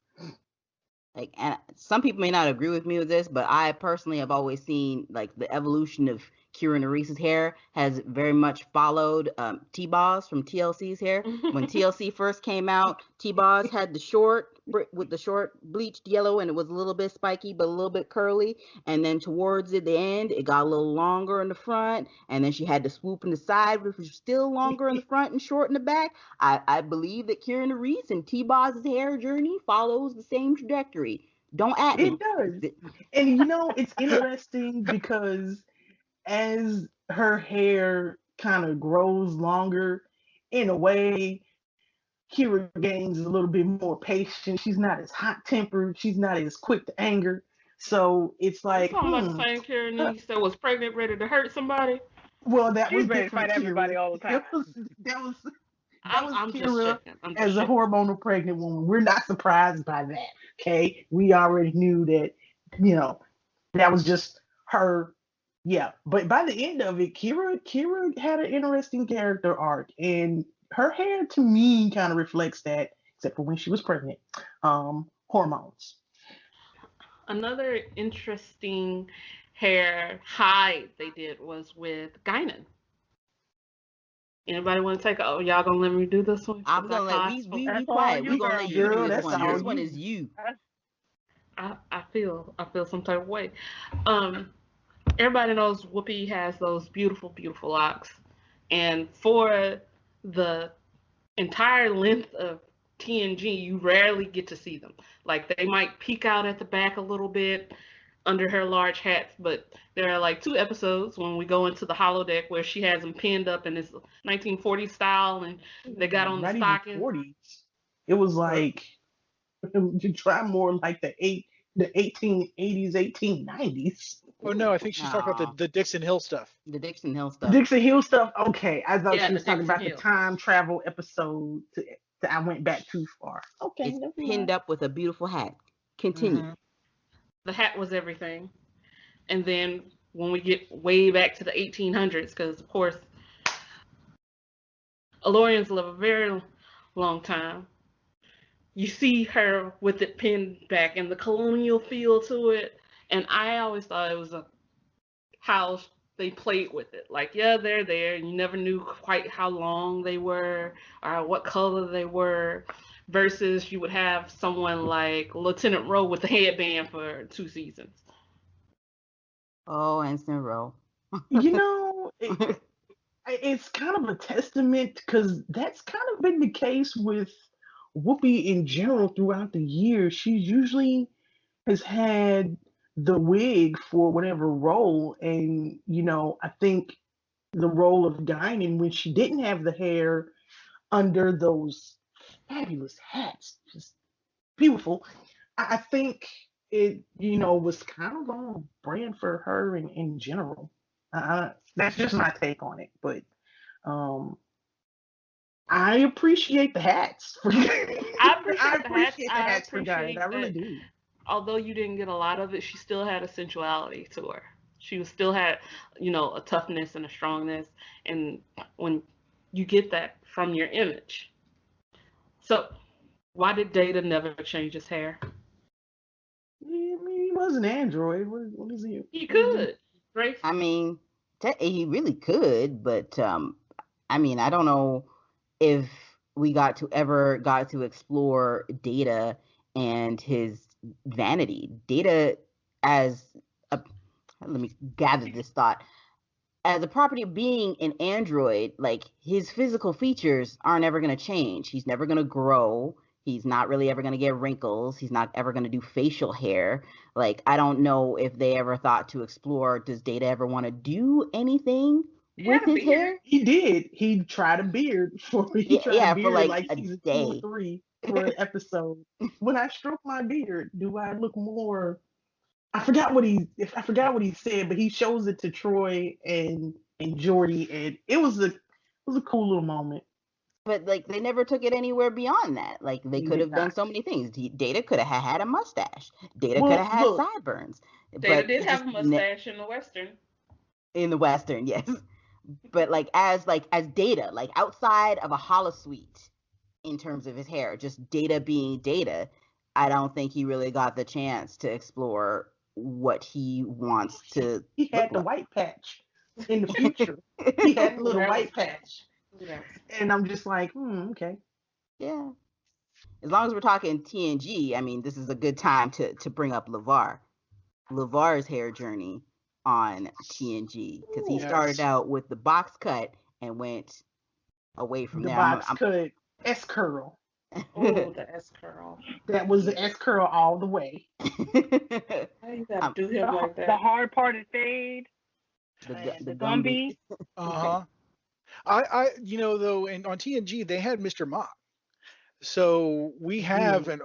like, and some people may not agree with me with this, but I personally have always seen like the evolution of Kira Narise's hair has very much followed T-Boz from TLC's hair. When TLC first came out, T-Boz had the short with the short bleached yellow, and it was a little bit spiky but a little bit curly. And then towards the end, it got a little longer in the front, and then she had the swoop in the side, which was still longer in the front and short in the back. I believe that Kira Nerys and T-Boz's hair journey follows the same trajectory. Don't at It me. does. And it's interesting because as her hair kind of grows longer, in a way, Kira gains a little bit more patience. She's not as hot tempered. She's not as quick to anger. So it's You like, talking about the same Karen uh, Niece that was pregnant, ready to hurt somebody? well, that She's was ready to fight different, everybody Kira. all the time. That was that I'm was I'm just Kira checking. I'm just as a checking. hormonal pregnant woman. We're not surprised by that. Okay, we already knew that. You know, that was just her. Yeah, but by the end of it, Kira had an interesting character arc, and her hair to me kind of reflects that, except for when she was pregnant. Hormones. Another interesting hair hide they did was with Guinan. Anybody want to take? Oh, y'all gonna let me do this one I'm because I gonna let caught. we That's be all quiet. you, We're gonna girl. let you do Girl, this that's one. all This one you. is you. I feel some type of way. Um, Everybody knows Whoopi has those beautiful, beautiful locks, and for the entire length of TNG, you rarely get to see them. Like they might peek out at the back a little bit under her large hats, but there are like two episodes when we go into the holodeck where she has them pinned up in this 1940s style, and they got on the Not even stockings. 40s. It was Huh? like you try more like the 1880s, 1890s. Oh no, I think she's talking about Aw, the Dixon Hill stuff. the Dixon Hill stuff. Dixon Hill stuff. Okay, I thought Yeah, she the was talking Dixon about the Hill. time travel episode. I went back too far. Okay, It's never pinned mind. up with a beautiful hat. Continue. Hmm. The hat was everything. And then when we get way back to the 1800s, because of course Alorians live a very long time, you see her with it pinned back and the colonial feel to it. And I always thought it was how they played with it. Like, yeah, they're there. You never knew quite how long they were or what color they were. Versus you would have someone like Lieutenant Rowe with the headband for 2 seasons. Oh, Ensign Rowe. You know, it's kind of a testament because that's kind of been the case with Whoopi in general throughout the years. She usually has had the wig for whatever role, and I think the role of Guinan when she didn't have the hair under those fabulous hats, just beautiful. I think it, was kind of on brand for her in general. That's just my take on it, but um, I appreciate the hats for. I I appreciate the hats. appreciate the I hats for Guinan. I appreciate really that do. although you didn't get a lot of it, she still had a sensuality to her. She was still had, a toughness and a strongness. And when you get that from your image. So, why did Data never change his hair? Yeah, I mean, he was an android. What is he? He What is he? could. Grace? I mean, he really could, but I mean, I don't know if we got to explore Data and his vanity. Data as a let me gather this thought. As a property of being an android, like his physical features aren't ever going to change. He's never going to grow. He's not really ever going to get wrinkles. He's not ever going to do facial hair. Like, I don't know if they ever thought to explore, does Data ever want to do anything He had with a his beard. hair? He did. He Yeah, tried a yeah, for beard like like a season 2 or day. 3 for an episode. When I stroke my beard, do I look more I forgot what he said, but he shows it to Troy and Jordy, and it was a cool little moment. But like they never took it anywhere beyond that. Like they He could did have done not. so many things. Data could have had a mustache. Data could Well, have had look, sideburns. Data But did it have just a mustache in the Western. in the Western, yes. But like as Data, like outside of a holosuite in terms of his hair, just Data being Data, I don't think he really got the chance to explore what he wants to he look had the like. white patch in the future. He had the Ooh, little that was white patch, ooh, that was and I'm just like, okay. Yeah. As long as we're talking TNG, I mean, this is a good time to bring up LeVar. LeVar's hair journey on TNG, because he ooh, started Yes. out with the box cut and went away from The there. box cut S curl. ooh, the S curl. That was Yeah. the S curl all the way. How you gotta um, do him like The that? hard part is fade the and the Gumby. Gumby. Uh-huh. Though on TNG they had Mr. Mock. So Yeah. we have an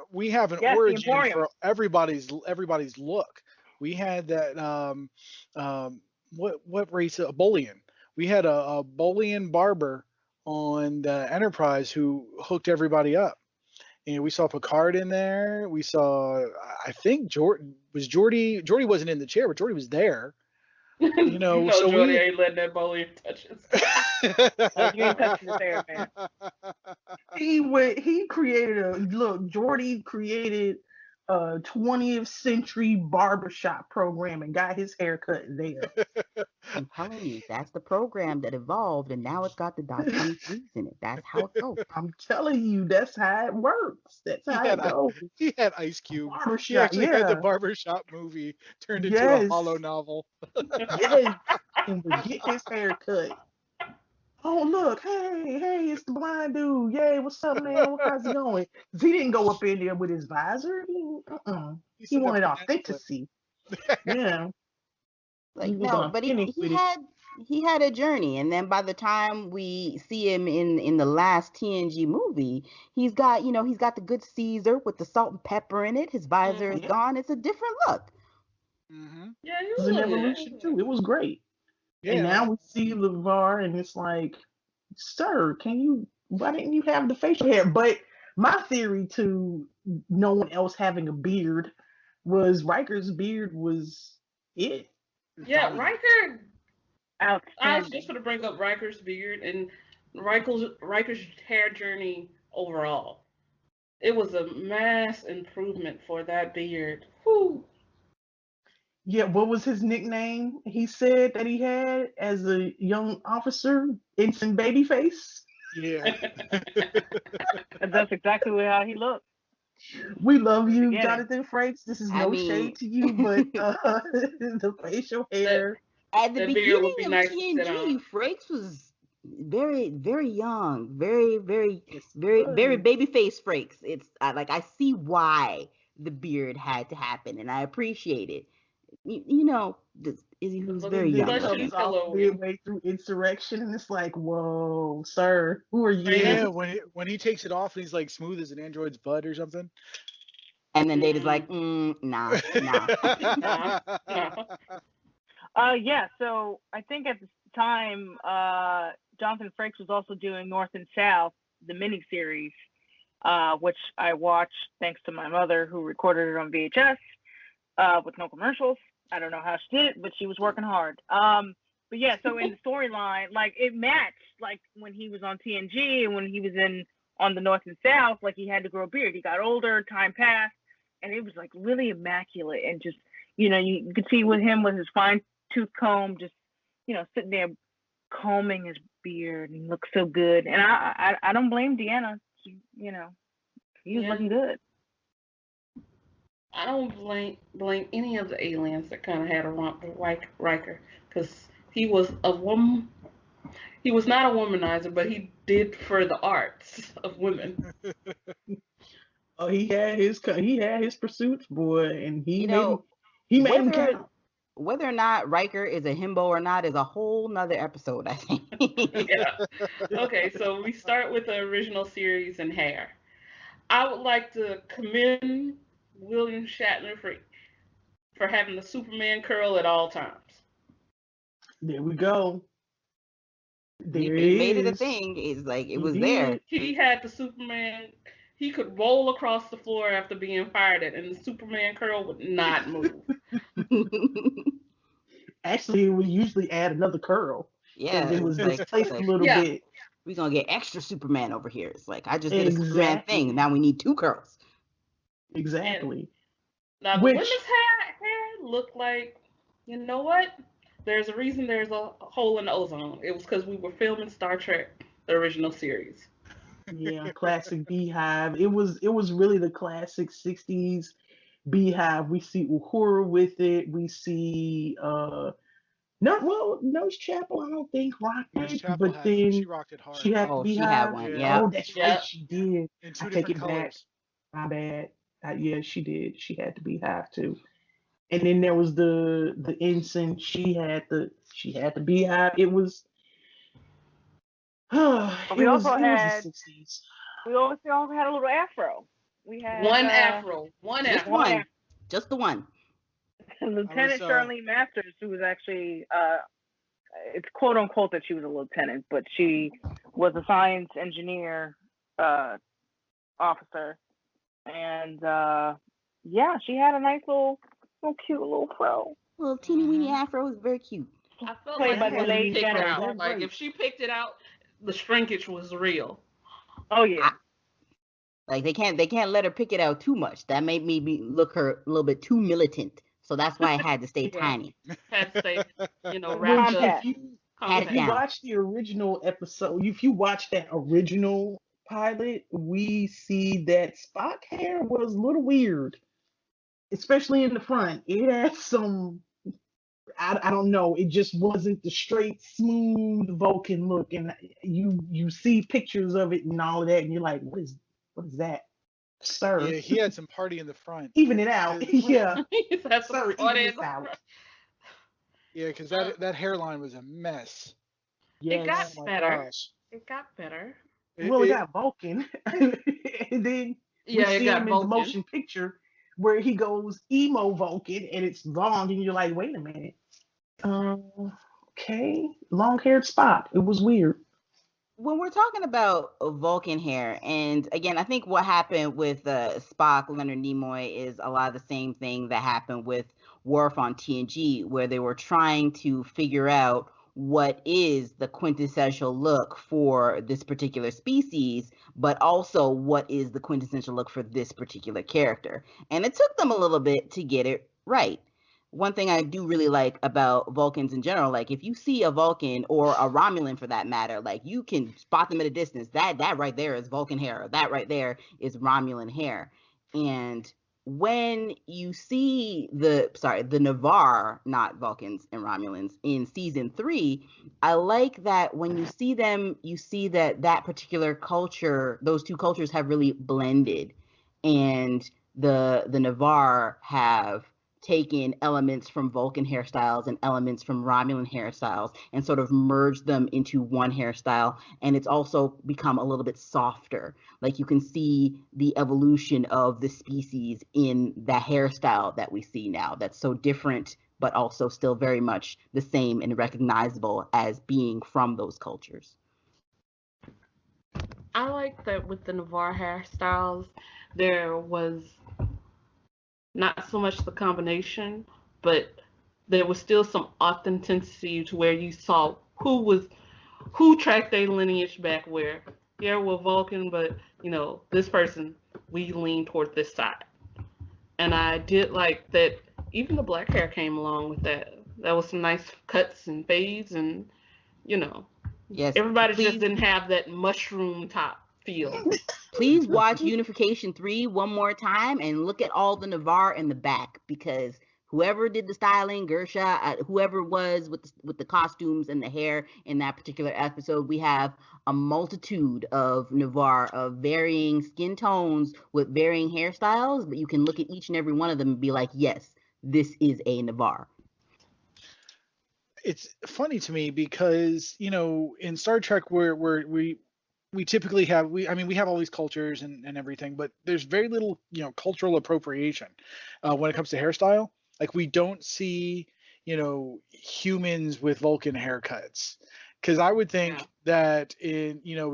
Yes, the origin Emporium. for everybody's look. We had that what race, a Bolian. We had a Bolian barber on the Enterprise who hooked everybody up. And we saw Picard in there. We saw, I think Jordy wasn't in the chair, but Jordy was there. You know, So Jordy we ain't letting that bully touch his hair. You ain't touching his hair, man. He created a look. Jordy created a 20th century barbershop program and got his hair cut there. I'm telling you, that's the program that evolved, and now it's got the Doc 23s in it. That's how it goes. I'm telling you, that's how it works. That's he how had it goes. he had Ice Cube. He Barbershop, actually had the yeah. barbershop movie turned into a Yes. hollow novel. Yes. And would get his hair cut. Oh look, hey, it's the blind dude. Yay, what's up, man? How's it going? 'Cause he didn't go up in there with his visor. He He said the wanted banana split. authenticity. Yeah, he Like was no, but authentic with it. he had a journey, and then by the time we see him in the last TNG movie, he's got the good Caesar with the salt and pepper in it. His visor is Mhm. Yeah, gone. It's a different look. Hmm. Yeah, it was you an look at evolution too. It was great. And Yeah. now we see LeVar, and it's like, sir, why didn't you have the facial hair? But my theory to no one else having a beard was Riker's beard was it. It's Yeah, all you. Riker. I was just Outstanding. going to bring up Riker's beard and Riker's hair journey overall. It was a mass improvement for that beard. Whew. Yeah, what was his nickname? He said that he had as a young officer, Ensign Babyface. Yeah. And that's exactly how he looked We love in the you, beginning. Jonathan Frakes. This is I no mean, shade to you, but the facial that hair. at the that beard would beginning be of nice to sit on. TNG, Frakes was very, very young, very, very, Yes, he very, very was. babyface Frakes. It's like I see why the beard had to happen, and I appreciate it. He was Little very And then he young blushing looking. comes off pillow. midway through Insurrection, and it's like, whoa, sir, who are Straight you? up. Yeah, when he takes it off and he's like smooth as an android's butt or something. And then Data's Mm, like, nah, nah. nah, nah. Yeah, so I think at the time, Jonathan Frakes was also doing North and South, the miniseries, which I watched thanks to my mother who recorded it on VHS with no commercials. I don't know how she did it, but she was working hard. But yeah, so in the storyline, like it matched like when he was on TNG and when he was in on the North and South, like he had to grow a beard. He got older, time passed, and it was like really immaculate and just you could see with him with his fine tooth comb, just sitting there combing his beard and he looked so good. And I don't blame Deanna. He was Yeah, looking good. I don't blame any of the aliens that kind of had a romp with Riker, because he was a woman. He was not a womanizer, but he did for the arts of women. Oh, he had his pursuits, boy, and You know, he made them whether count. whether or not Riker is a himbo or not is a whole nother episode, I think. Yeah. Okay, so we start with the original series and hair. I would like to commend William Shatner for for having the Superman curl at all times. There we go. He There it he made it a is. thing. It's like it He was there. did. He had the Superman. He could roll across the floor after being fired at, and the Superman curl would not move. Actually, it would usually add another curl because Yeah, it it's was like displaced a like little Yeah, bit. we're gonna get extra Superman over here. It's like I just did a Superman thing. Exactly. Now we need two curls. and Exactly. now the women's Which, hair looked like, you know what? There's a reason there's a hole in the ozone. It was because we were filming Star Trek, the original series. yeah, classic Beehive. It was really the classic '60s Beehive. We see Uhura with it. We see no, well, Nurse Chapel, I don't think rocked Nurse it, Chapel but had she then rocked it she hard. had the Oh, she had Beehive. one. Yeah, Oh, Yep. that's right, Yeah, she did. in I two take different it back. colors. My bad. Yeah, she did. She had the Beehive too. And then there was the ensign. She had the Beehive. It was But it was it was the '60s. we also had a little afro. We had one afro, one Just one afro. one. afro. Just the one. I was Lieutenant Charlene Masters, who was actually it's quote unquote that she was a lieutenant, but she was a science engineer officer, and yeah, she had a nice little cute little fro. Little teeny weeny Hmm. afro is very cute. I felt Played like by it That the wasn't late animated picked fro Jennifer was out. that Lawrence. Like great. if she picked it out, the shrinkage was real. Oh yeah, I, like they can't let her pick it out too much. That made me look her a little bit too militant. So that's why I had to stay yeah, tiny. Had to stay, wrapped Which up, if compact. you Had if it you compact. down. watch the original episode, if you watch that original pilot, we see that Spock hair was a little weird, especially in the front. It had some, I don't know, it just wasn't the straight, smooth Vulcan look. And you see pictures of it and all of that, and you're like, what is that, yeah, sir? he had some party in the front. Even it out, 'Cause- yeah, That's a sir, party even in this the out. front. yeah, because Uh, that hairline was a mess. it Oh got Yes. my better. gosh. It got better. It, Well, it it got Vulcan, and then we Yeah, it see got him in the Vulcan. motion picture where he goes emo Vulcan, and it's long, and you're like, wait a minute, okay, long haired Spock. It was weird. When we're talking about Vulcan hair, and again, I think what happened with Spock, Leonard Nimoy, is a lot of the same thing that happened with Worf on TNG, where they were trying to figure out what is the quintessential look for this particular species, but also what is the quintessential look for this particular character. And it took them a little bit to get it right. One thing I do really like about Vulcans in general, like if you see a Vulcan or a Romulan for that matter, like you can spot them at a distance. That right there is Vulcan hair. That right there is Romulan hair. And when you see the Navarre, not Vulcans and Romulans, in season 3, I like that when you see them, you see that particular culture, those two cultures have really blended, and the Navarre have taken elements from Vulcan hairstyles and elements from Romulan hairstyles and sort of merged them into one hairstyle. And it's also become a little bit softer. Like you can see the evolution of the species in the hairstyle that we see now. That's so different, but also still very much the same and recognizable as being from those cultures. I like that with the Navarre hairstyles, there was not so much the combination, but there was still some authenticity to where you saw who tracked their lineage back where. Yeah, we're Vulcan, but this person, we lean toward this side. And I did like that even the black hair came along with that. That was some nice cuts and fades, and you know, Yes, everybody just please didn't have that mushroom top feel. please watch Unification 3 one more time and look at all the Navarre in the back, because whoever did the styling, Gersha, whoever it was with the costumes and the hair in that particular episode, we have a multitude of Navarre of varying skin tones with varying hairstyles, but you can look at each and every one of them and be like, yes, this is a Navarre. it's funny to me because in Star Trek where we typically have we have all these cultures and everything, but there's very little cultural appropriation when it comes to hairstyle. Like we don't see, humans with Vulcan haircuts. Because I would Yeah. think that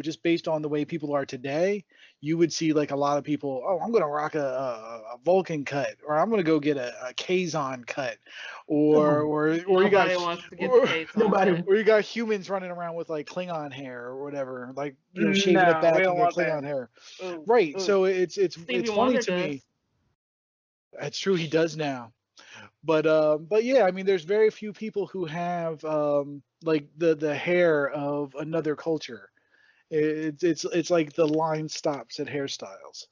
just based on the way people are today, you would see like a lot of people, oh, I'm gonna rock a Vulcan cut, or I'm gonna go get a Kazon cut, or No, or or you got Nobody wants to get the or, case on nobody. cut. or you got humans running around with like Klingon hair or whatever, like shaving it No, we back and don't get want that. Klingon hair. Ooh, Right. ooh. So it's Stevie funny Wonder to does. me. That's true. He does now. But yeah, I mean, there's very few people who have like the hair of another culture. It's like the line stops at hairstyles.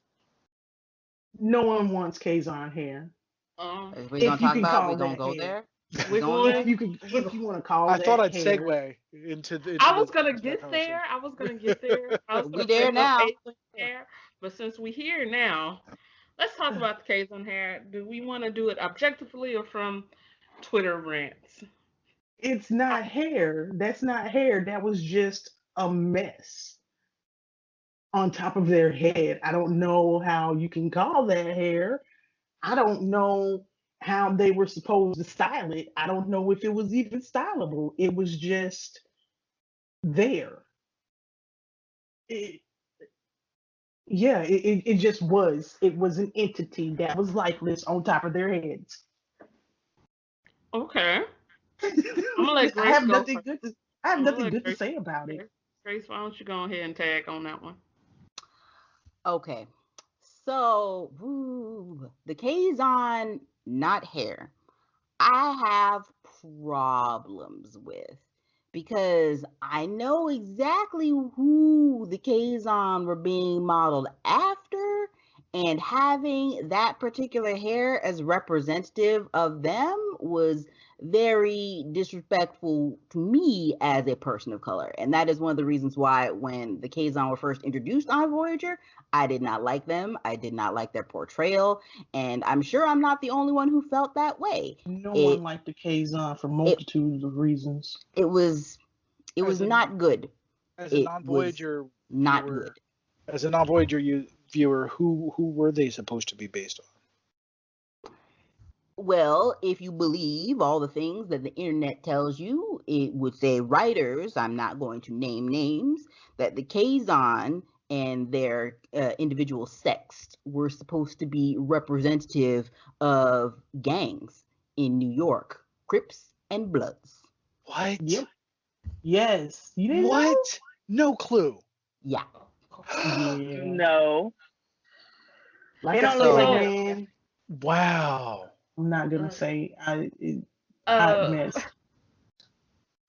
No one wants Kazon hair. Um, If we're gonna If you talk can about, we call gonna that go hair. there. We we're going there? going. We're If go- you want to call I thought that I'd hair. segue into the I into was the gonna into that get there. conversation. I was gonna get there. I was We gonna there bring up now. K's on hair, but since we're here now, let's talk about the K's on hair. Do we want to do it objectively or from Twitter rants? It's not hair. That's not hair. That was just a mess on top of their head. I don't know how you can call that hair. I don't know how they were supposed to style it. I don't know if it was even stylable. It was just there. It, yeah, it just was. It was an entity that was lifeless on top of their heads. Okay, I'm gonna let I Grace have go nothing first. good to I have I'm gonna nothing let good to Grace say about go it. first. Grace, why don't you go ahead and tag on that one? Okay. So, the Kazon, not hair, I have problems with because I know exactly who the Kazon were being modeled after, and having that particular hair as representative of them was very disrespectful to me as a person of color. And that is one of the reasons why when the Kazon were first introduced on Voyager, I did not like them. I did not like their portrayal, and I'm sure I'm not the only one who felt that way. No one It liked the Kazon for it multitudes of reasons. it was it was As a not good. as a It was non-Voyager not viewer, good. as a non-Voyager viewer, who were they supposed to be based on? Well, if you believe all the things that the internet tells you, it would say writers, I'm not going to name names, that the Kazon and their individual sects were supposed to be representative of gangs in New York, Crips and Bloods. What? Yep. Yes. You didn't know? What? No clue. Yeah. Yeah. No, they Like I don't look said, like So, that. man, Wow. I'm not gonna uh, say hot uh, mess.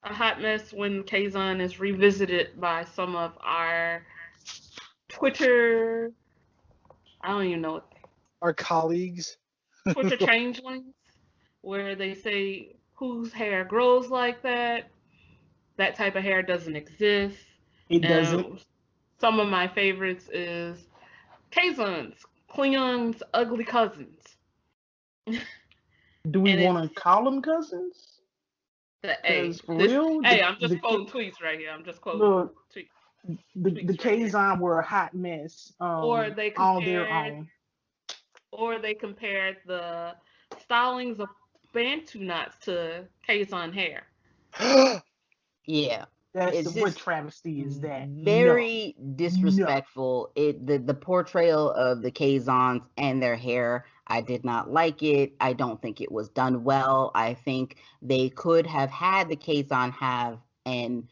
a hot mess when Kazon is revisited by some of our Twitter. I don't even know what Our colleagues. Twitter changelings, where they say whose hair grows like that. That type of hair doesn't exist. It doesn't. And some of my favorites is Kazon's, Klingons' ugly cousins. Do we And it's want to call them cousins? the A. Because for This real, hey, I'm just quoting tweets right here. I'm just quoting look, tweet, the tweets right here. Kazon were a hot mess. Or they All their compared own. or they compared the stylings of Bantu knots to Kazon hair. Yeah. That's It's what just travesty is that? No, very no. disrespectful. The portrayal of the Kazons and their hair, I did not like it. I don't think it was done well. I think they could have had the Kazon have an,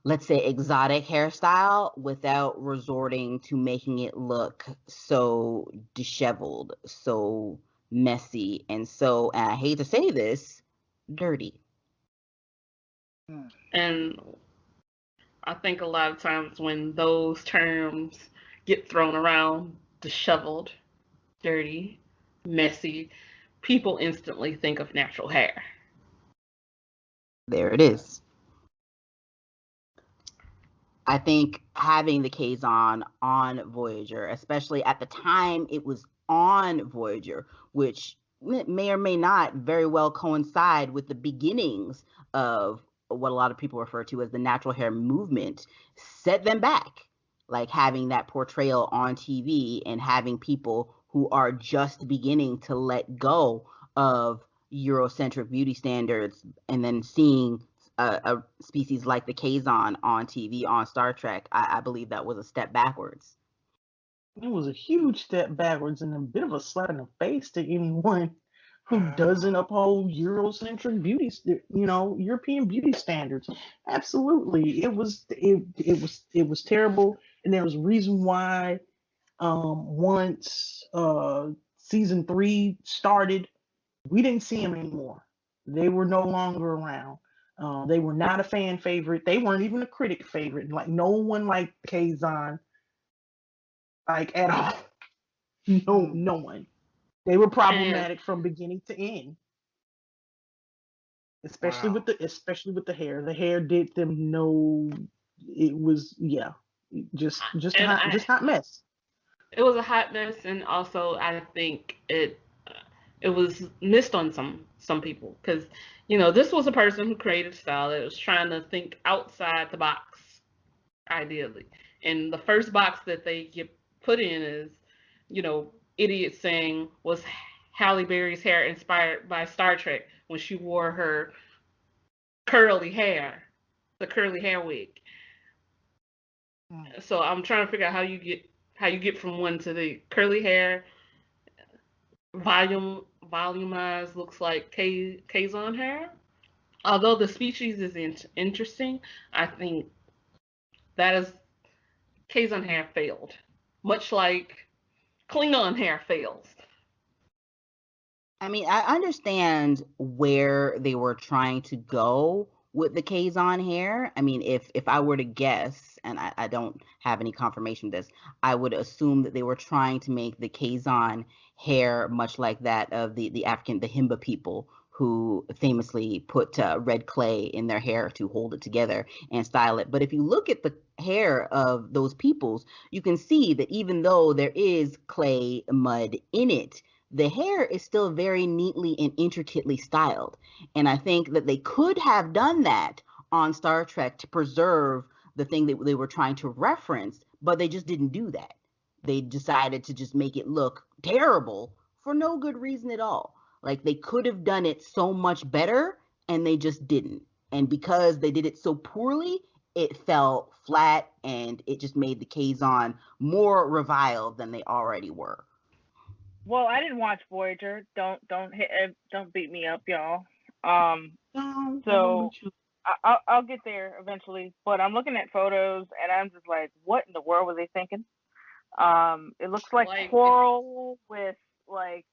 let's say, exotic hairstyle without resorting to making it look so disheveled, so messy, and I hate to say this, dirty. And I think a lot of times when those terms get thrown around, disheveled, dirty, messy, people instantly think of natural hair. There it is. I think having the Kazon on Voyager, especially at the time it was on Voyager, which may or may not very well coincide with the beginnings of what a lot of people refer to as the natural hair movement, set them back. Like having that portrayal on TV and having people who are just beginning to let go of Eurocentric beauty standards, and then seeing a species like the Kazon on TV on Star Trek, I believe that was a step backwards. It was a huge step backwards and a bit of a slap in the face to anyone who doesn't uphold Eurocentric European beauty standards. Absolutely, it was terrible, and there was a reason why. Once season 3 started, we didn't see them anymore. They were no longer around. They were not a fan favorite. They weren't even a critic favorite. Like no one liked Kazon, like at all. No one. They were And problematic from beginning to end, especially Wow. with the hair. The hair did them no. It was just a and hot I just hot mess. it was a hot mess, and also I think it was missed on some people because this was a person who created style that was trying to think outside the box, ideally. And the first box that they get put in is, idiots saying, was Halle Berry's hair inspired by Star Trek when she wore her curly hair, the curly hair wig. Mm. So I'm trying to figure out how you get from one to the curly hair volumized looks like Kazon hair. Although the species is interesting, I think that is Kazon hair failed, much like Klingon hair fails. I mean, I understand where they were trying to go with the Kazon hair. I mean, if I were to guess, and I don't have any confirmation of this, I would assume that they were trying to make the Kazon hair much like that of the Himba people who famously put red clay in their hair to hold it together and style it. But if you look at the hair of those peoples, you can see that even though there is clay mud in it, the hair is still very neatly and intricately styled. And I think that they could have done that on Star Trek to preserve the thing that they were trying to reference, but they just didn't do that. They decided to just make it look terrible for no good reason at all. Like they could have done it so much better, and they just didn't. And because they did it so poorly, it fell flat, and it just made the Kazon more reviled than they already were. Well, I didn't watch Voyager. Don't beat me up, y'all. Um, I won't so beat you. I'll get there eventually. But I'm looking at photos and I'm just like, what in the world were they thinking? It looks like Like if coral with like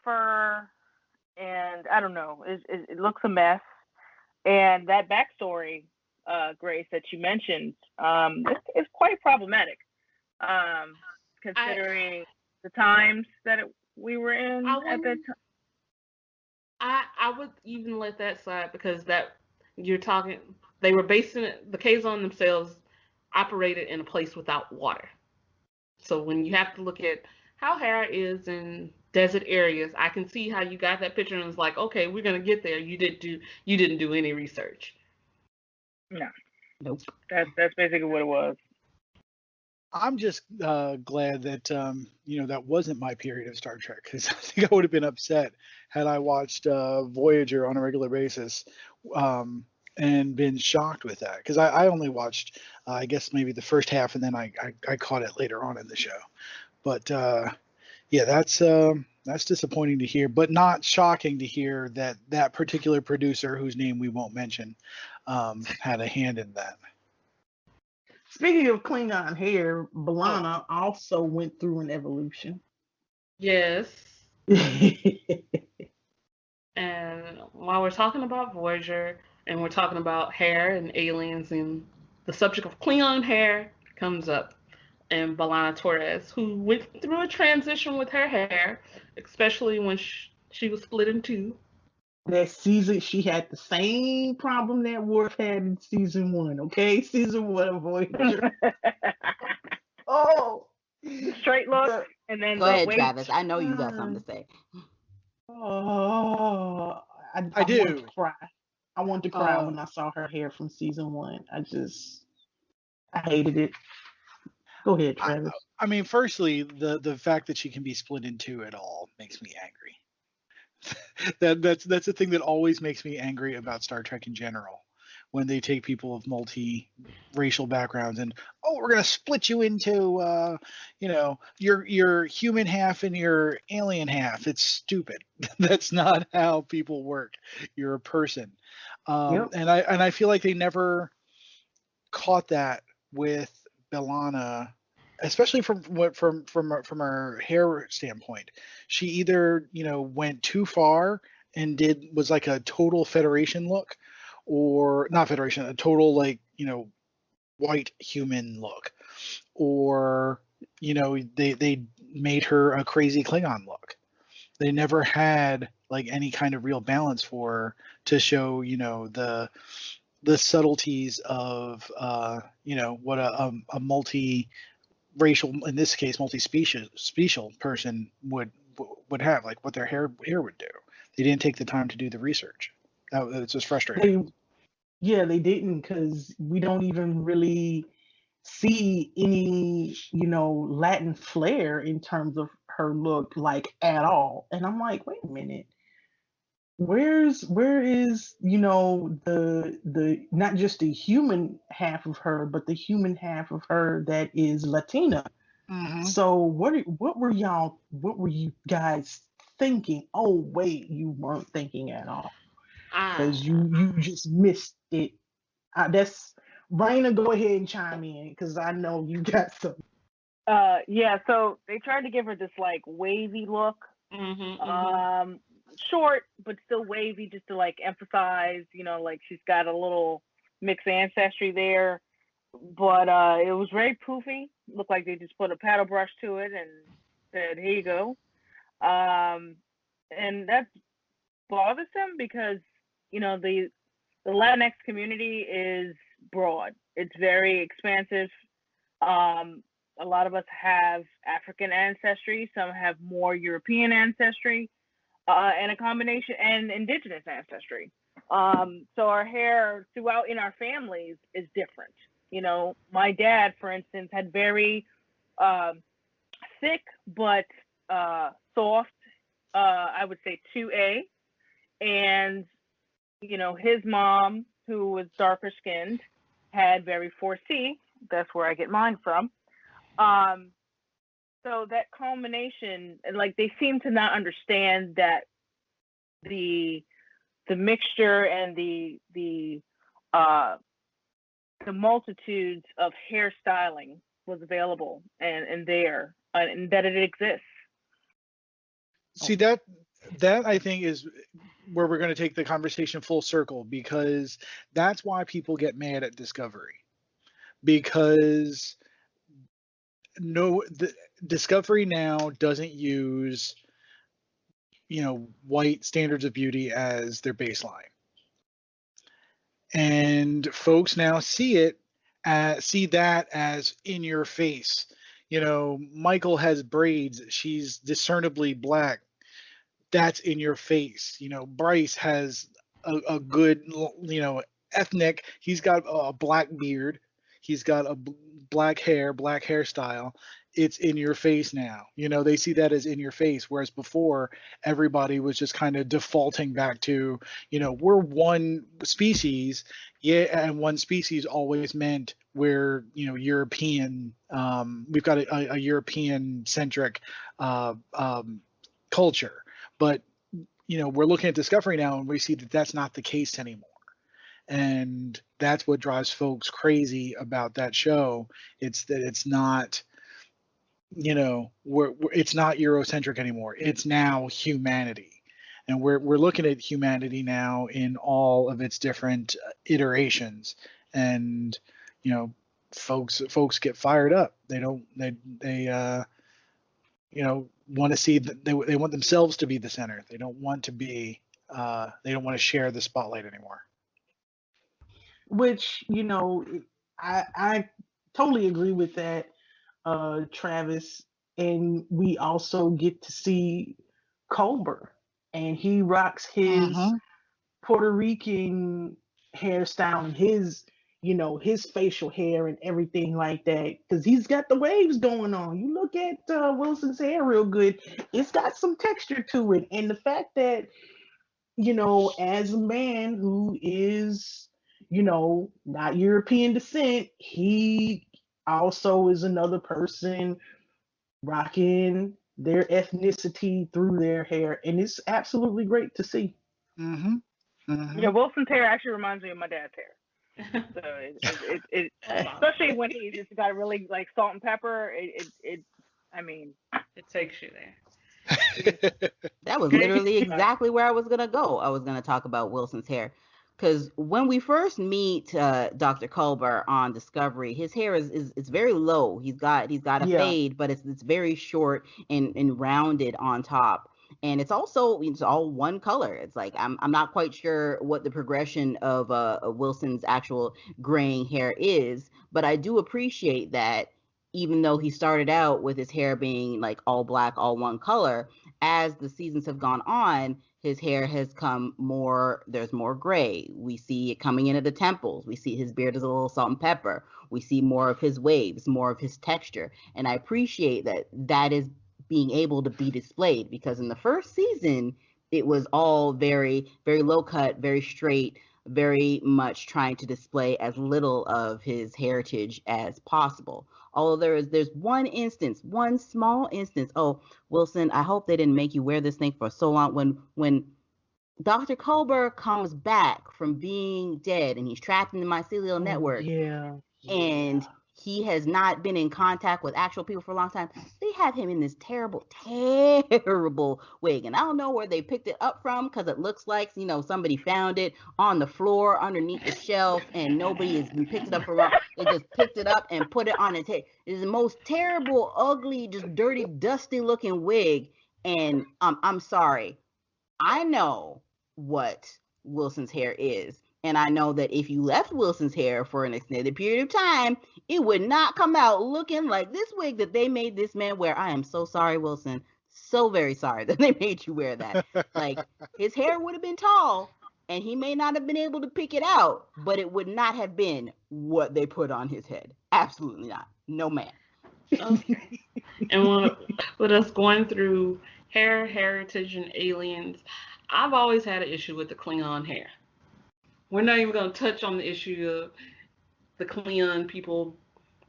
fur, and I don't know. It looks a mess. And that backstory, Grace, that you mentioned, it's quite problematic. Um, I considering the times that we were I in at that wouldn't time. I would even let that slide because that you're talking they were basing the Kazon themselves operated in a place without water. So when you have to look at how hair is in desert areas, I can see how you got that picture and it's like, okay, we're gonna get there. You didn't do any research. No, Nope. that's basically what it was. I'm just glad that that wasn't my period of Star Trek, because I think I would have been upset had I watched Voyager on a regular basis, and been shocked with that, because I only watched I guess maybe the first half, and then I caught it later on in the show. But yeah, that's disappointing to hear, but not shocking to hear that that particular producer, whose name we won't mention, had a hand in that. Speaking of Klingon hair, Oh, Balana also went through an evolution. yes. And while we're talking about Voyager and we're talking about hair and aliens and the subject of Klingon hair comes up, and Balana Torres, who went through a transition with her hair, especially when she was split in two. That season, she had the same problem that Worf had in season 1. Okay, season 1 of Voyager. Oh, The straight look the and then Go the ahead, wait. Travis. I know you got something to say. oh, I I wanted to do. cry. I wanted to cry Uh, when I saw her hair from season 1. I hated it. Go ahead, I, Travis. I mean, firstly, the fact that she can be split in two at all makes me angry. That's the thing that always makes me angry about Star Trek in general, when they take people of multi-racial backgrounds and, oh, we're gonna split you into your human half and your alien half. It's stupid. That's not how people work. You're a person, Yep. and I feel like they never caught that with Bellana, especially from her hair standpoint. She either went too far and was like a total Federation look, or not Federation, a total like white human look, or they made her a crazy Klingon look. They never had like any kind of real balance for her to show the subtleties of what a multi-racial, in this case multi-species special person would have, like what their hair would do. They didn't take the time to do the research. It's just frustrating. They Yeah, they didn't, because we don't even really see any, Latin flair in terms of her look, like, at all. And I'm like, wait a minute, where is, the not just the human half of her, but the human half of her that is Latina. Hmm. So what were you guys thinking? Oh wait, you weren't thinking at all, Ah, because you just missed it. That's Raina. Go ahead and chime in, because I know you got some. Yeah, so they tried to give her this like wavy look. mhm, mhm. Um, Short but still wavy, just to like emphasize, like she's got a little mixed ancestry there. But it was very poofy. Looked like they just put a paddle brush to it and said, "Here you go." Um, and that's bothersome because the Latinx community is broad. It's very expansive. Um, a lot of us have African ancestry. Some have more European ancestry, and a combination and indigenous ancestry. So our hair throughout in our families is different. My dad, for instance, had very um, thick but soft, I would say 2A, and his mom, who was darker skinned, had very 4C. That's where I get mine from. Um, so that culmination, like they seem to not understand that the mixture and uh, the multitudes of hairstyling was available and there, and that it exists. See, that I think is where we're going to take the conversation full circle, because that's why people get mad at Discovery, because no the Discovery now doesn't use white standards of beauty as their baseline, and folks now see that as in your face. Michael has braids, she's discernibly black, that's in your face. Bryce has a good, ethnic. He's got a black beard. He's got a black hair, black hairstyle. It's in your face now. They see that as in your face, whereas before everybody was just kind of defaulting back to, we're one species, yeah, and one species always meant we're, European. We've got a European centric culture, but we're looking at Discovery now and we see that that's not the case anymore, and that's what drives folks crazy about that show. It's that it's not, it's not Eurocentric anymore. It's now humanity, and we're looking at humanity now in all of its different iterations. And folks get fired up. They don't they want to see that they want themselves to be the center. They don't want to be they don't want to share the spotlight anymore. Which, I totally agree with that, Travis. And we also get to see Culber, and he rocks his Mm-hmm. Puerto Rican hairstyle and his facial hair and everything like that, because he's got the waves going on. You look at Wilson's hair real good; it's got some texture to it, and the fact that as a man who is, not European descent, he also is another person rocking their ethnicity through their hair. And it's absolutely great to see. Mm-hmm. Yeah, Mm-hmm. Wilson's hair actually reminds me of my dad's hair. So especially when he just got really like salt and pepper. I mean, It takes you there. That was makes you literally smile. exactly where I was gonna go. I was gonna talk about Wilson's hair, because when we first meet Dr. Culber on Discovery, his hair is very low. He's got a Yeah. fade, but it's very short and rounded on top, and it's all one color. It's like I'm not quite sure what the progression of Wilson's actual graying hair is, but I do appreciate that. Even though he started out with his hair being like all black, all one color, as the seasons have gone on, his hair has come more, there's more gray. We see it coming in at the temples. We see his beard is a little salt and pepper. We see more of his waves, more of his texture. And I appreciate that that is being able to be displayed, because in the first season, it was all very, very low cut, very straight, very much trying to display as little of his heritage as possible. Although there's one instance, one small instance. Oh, Wilson, I hope they didn't make you wear this thing for so long. When Dr. Culber comes back from being dead and he's trapped in the mycelial Oh, network, yeah. and Yeah. he has not been in contact with actual people for a long time, they have him in this terrible, terrible wig. And I don't know where they picked it up from, because it looks like, somebody found it on the floor underneath the shelf and nobody has been picked it up from. They just picked it up and put it on his head. It is the most terrible, ugly, just dirty, dusty looking wig. And I'm sorry. I know what Wilson's hair is. And I know that if you left Wilson's hair for an extended period of time, it would not come out looking like this wig that they made this man wear. I am so sorry, Wilson. So very sorry that they made you wear that. Like, his hair would have been tall, and he may not have been able to pick it out, but it would not have been what they put on his head. Absolutely not. No, ma'am. Okay. And with us going through hair, heritage, and aliens, I've always had an issue with the Klingon hair. We're not even going to touch on the issue of the Klingon people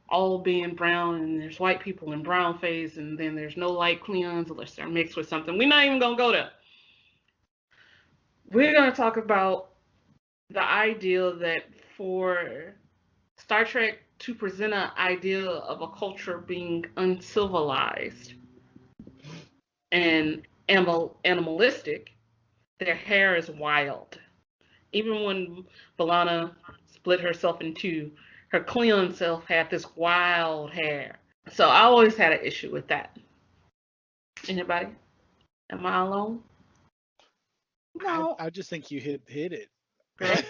all being brown, and there's white people in brown face, and then there's no light Klingons unless they're mixed with something. We're not even going to go there. We're going to talk about the idea that for Star Trek to present an idea of a culture being uncivilized and animalistic, their hair is wild. Even when B'Elanna split herself in two, her Klingon self had this wild hair. So I always had an issue with that. Anybody? Am I alone? No, I just think you hit it. that's,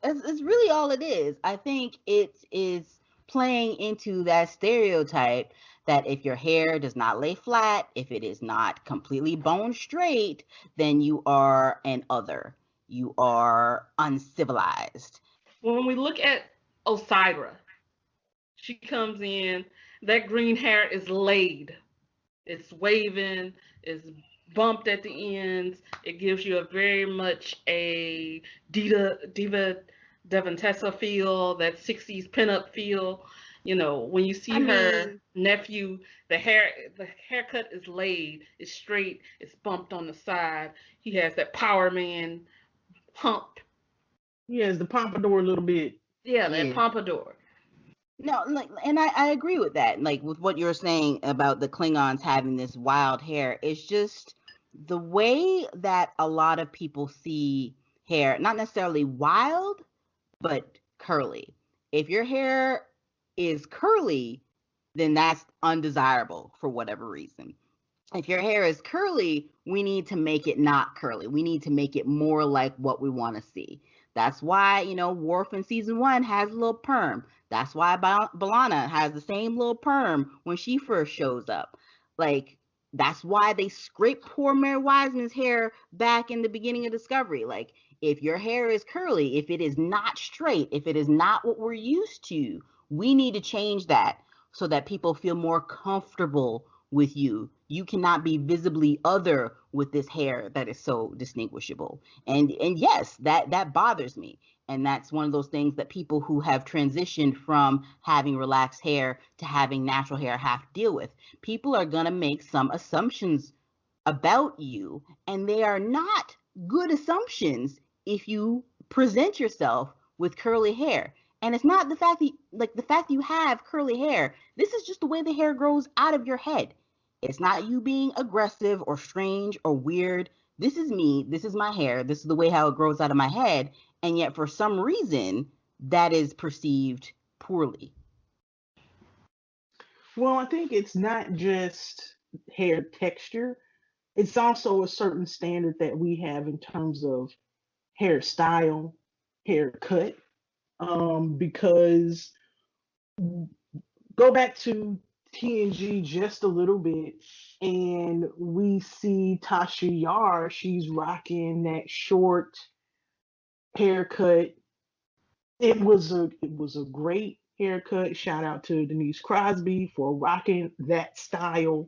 that's really all it is. I think it is playing into that stereotype that if your hair does not lay flat, if it is not completely bone straight, then you are an other. You are uncivilized. When we look at Osira, she comes in, that green hair is laid. It's waving, it's bumped at the ends. It gives you a very much a Diva Devantessa feel, that 60s pinup feel. When you I see her mean, nephew, the haircut is laid, it's straight, it's bumped on the side. He has that Power Man hump. He has the pompadour a little bit. Yeah, that yeah. pompadour. No, like, and I agree with that. Like, with what you're saying about the Klingons having this wild hair, it's just the way that a lot of people see hair, not necessarily wild, but curly. If your hair is curly, then that's undesirable for whatever reason. If your hair is curly, we need to make it not curly. We need to make it more like what we want to see. That's why, Worf in season one has a little perm. That's why B'Elanna has the same little perm when she first shows up. Like, that's why they scraped poor Mary Wiseman's hair back in the beginning of Discovery. Like, if your hair is curly, if it is not straight, if it is not what we're used to, we need to change that so that people feel more comfortable with you. You cannot be visibly other with this hair that is so distinguishable. And yes, that bothers me. And that's one of those things that people who have transitioned from having relaxed hair to having natural hair have to deal with. People are going to make some assumptions about you, and they are not good assumptions if you present yourself with curly hair. And it's not the fact that, like, the fact that you have curly hair, this is just the way the hair grows out of your head. It's not you being aggressive or strange or weird. This is me, this is my hair, this is the way how it grows out of my head, and yet for some reason that is perceived poorly. Well, I think it's not just hair texture, it's also a certain standard that we have in terms of hairstyle, haircut. Because go back to TNG just a little bit, and we see Tasha Yar. She's rocking that short haircut. It was a great haircut. Shout out to Denise Crosby for rocking that style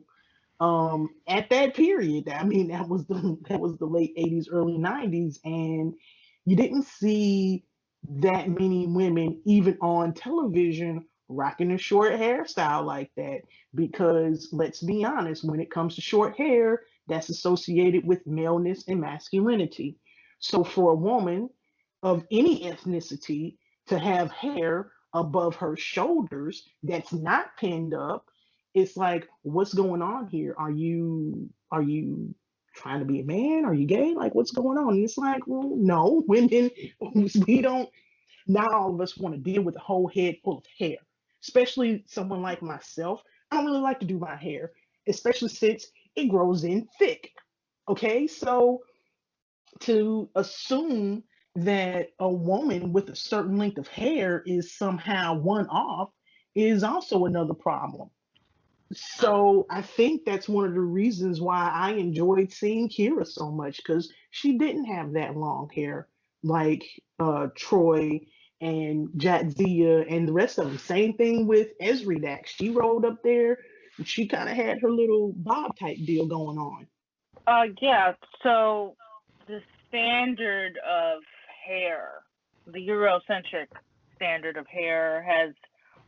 at that period. I mean, that was the late 80s, early 90s, and you didn't see that many women even on television rocking a short hairstyle like that, because let's be honest, when it comes to short hair, that's associated with maleness and masculinity. So for a woman of any ethnicity to have hair above her shoulders that's not pinned up, it's like, what's going on here? Are you trying to be a man? Are you gay? Like, what's going on? And it's like, well, no, women, we don't. Not all of us want to deal with a whole head full of hair, especially someone like myself. I don't really like to do my hair, especially since it grows in thick. Okay, so to assume that a woman with a certain length of hair is somehow one off is also another problem. So I think that's one of the reasons why I enjoyed seeing Kira so much, because she didn't have that long hair like Troy and Jatzia and the rest of them. Same thing with Esridak. She rolled up there and she kind of had her little bob type deal going on. Yeah. So the standard of hair, the Eurocentric standard of hair, has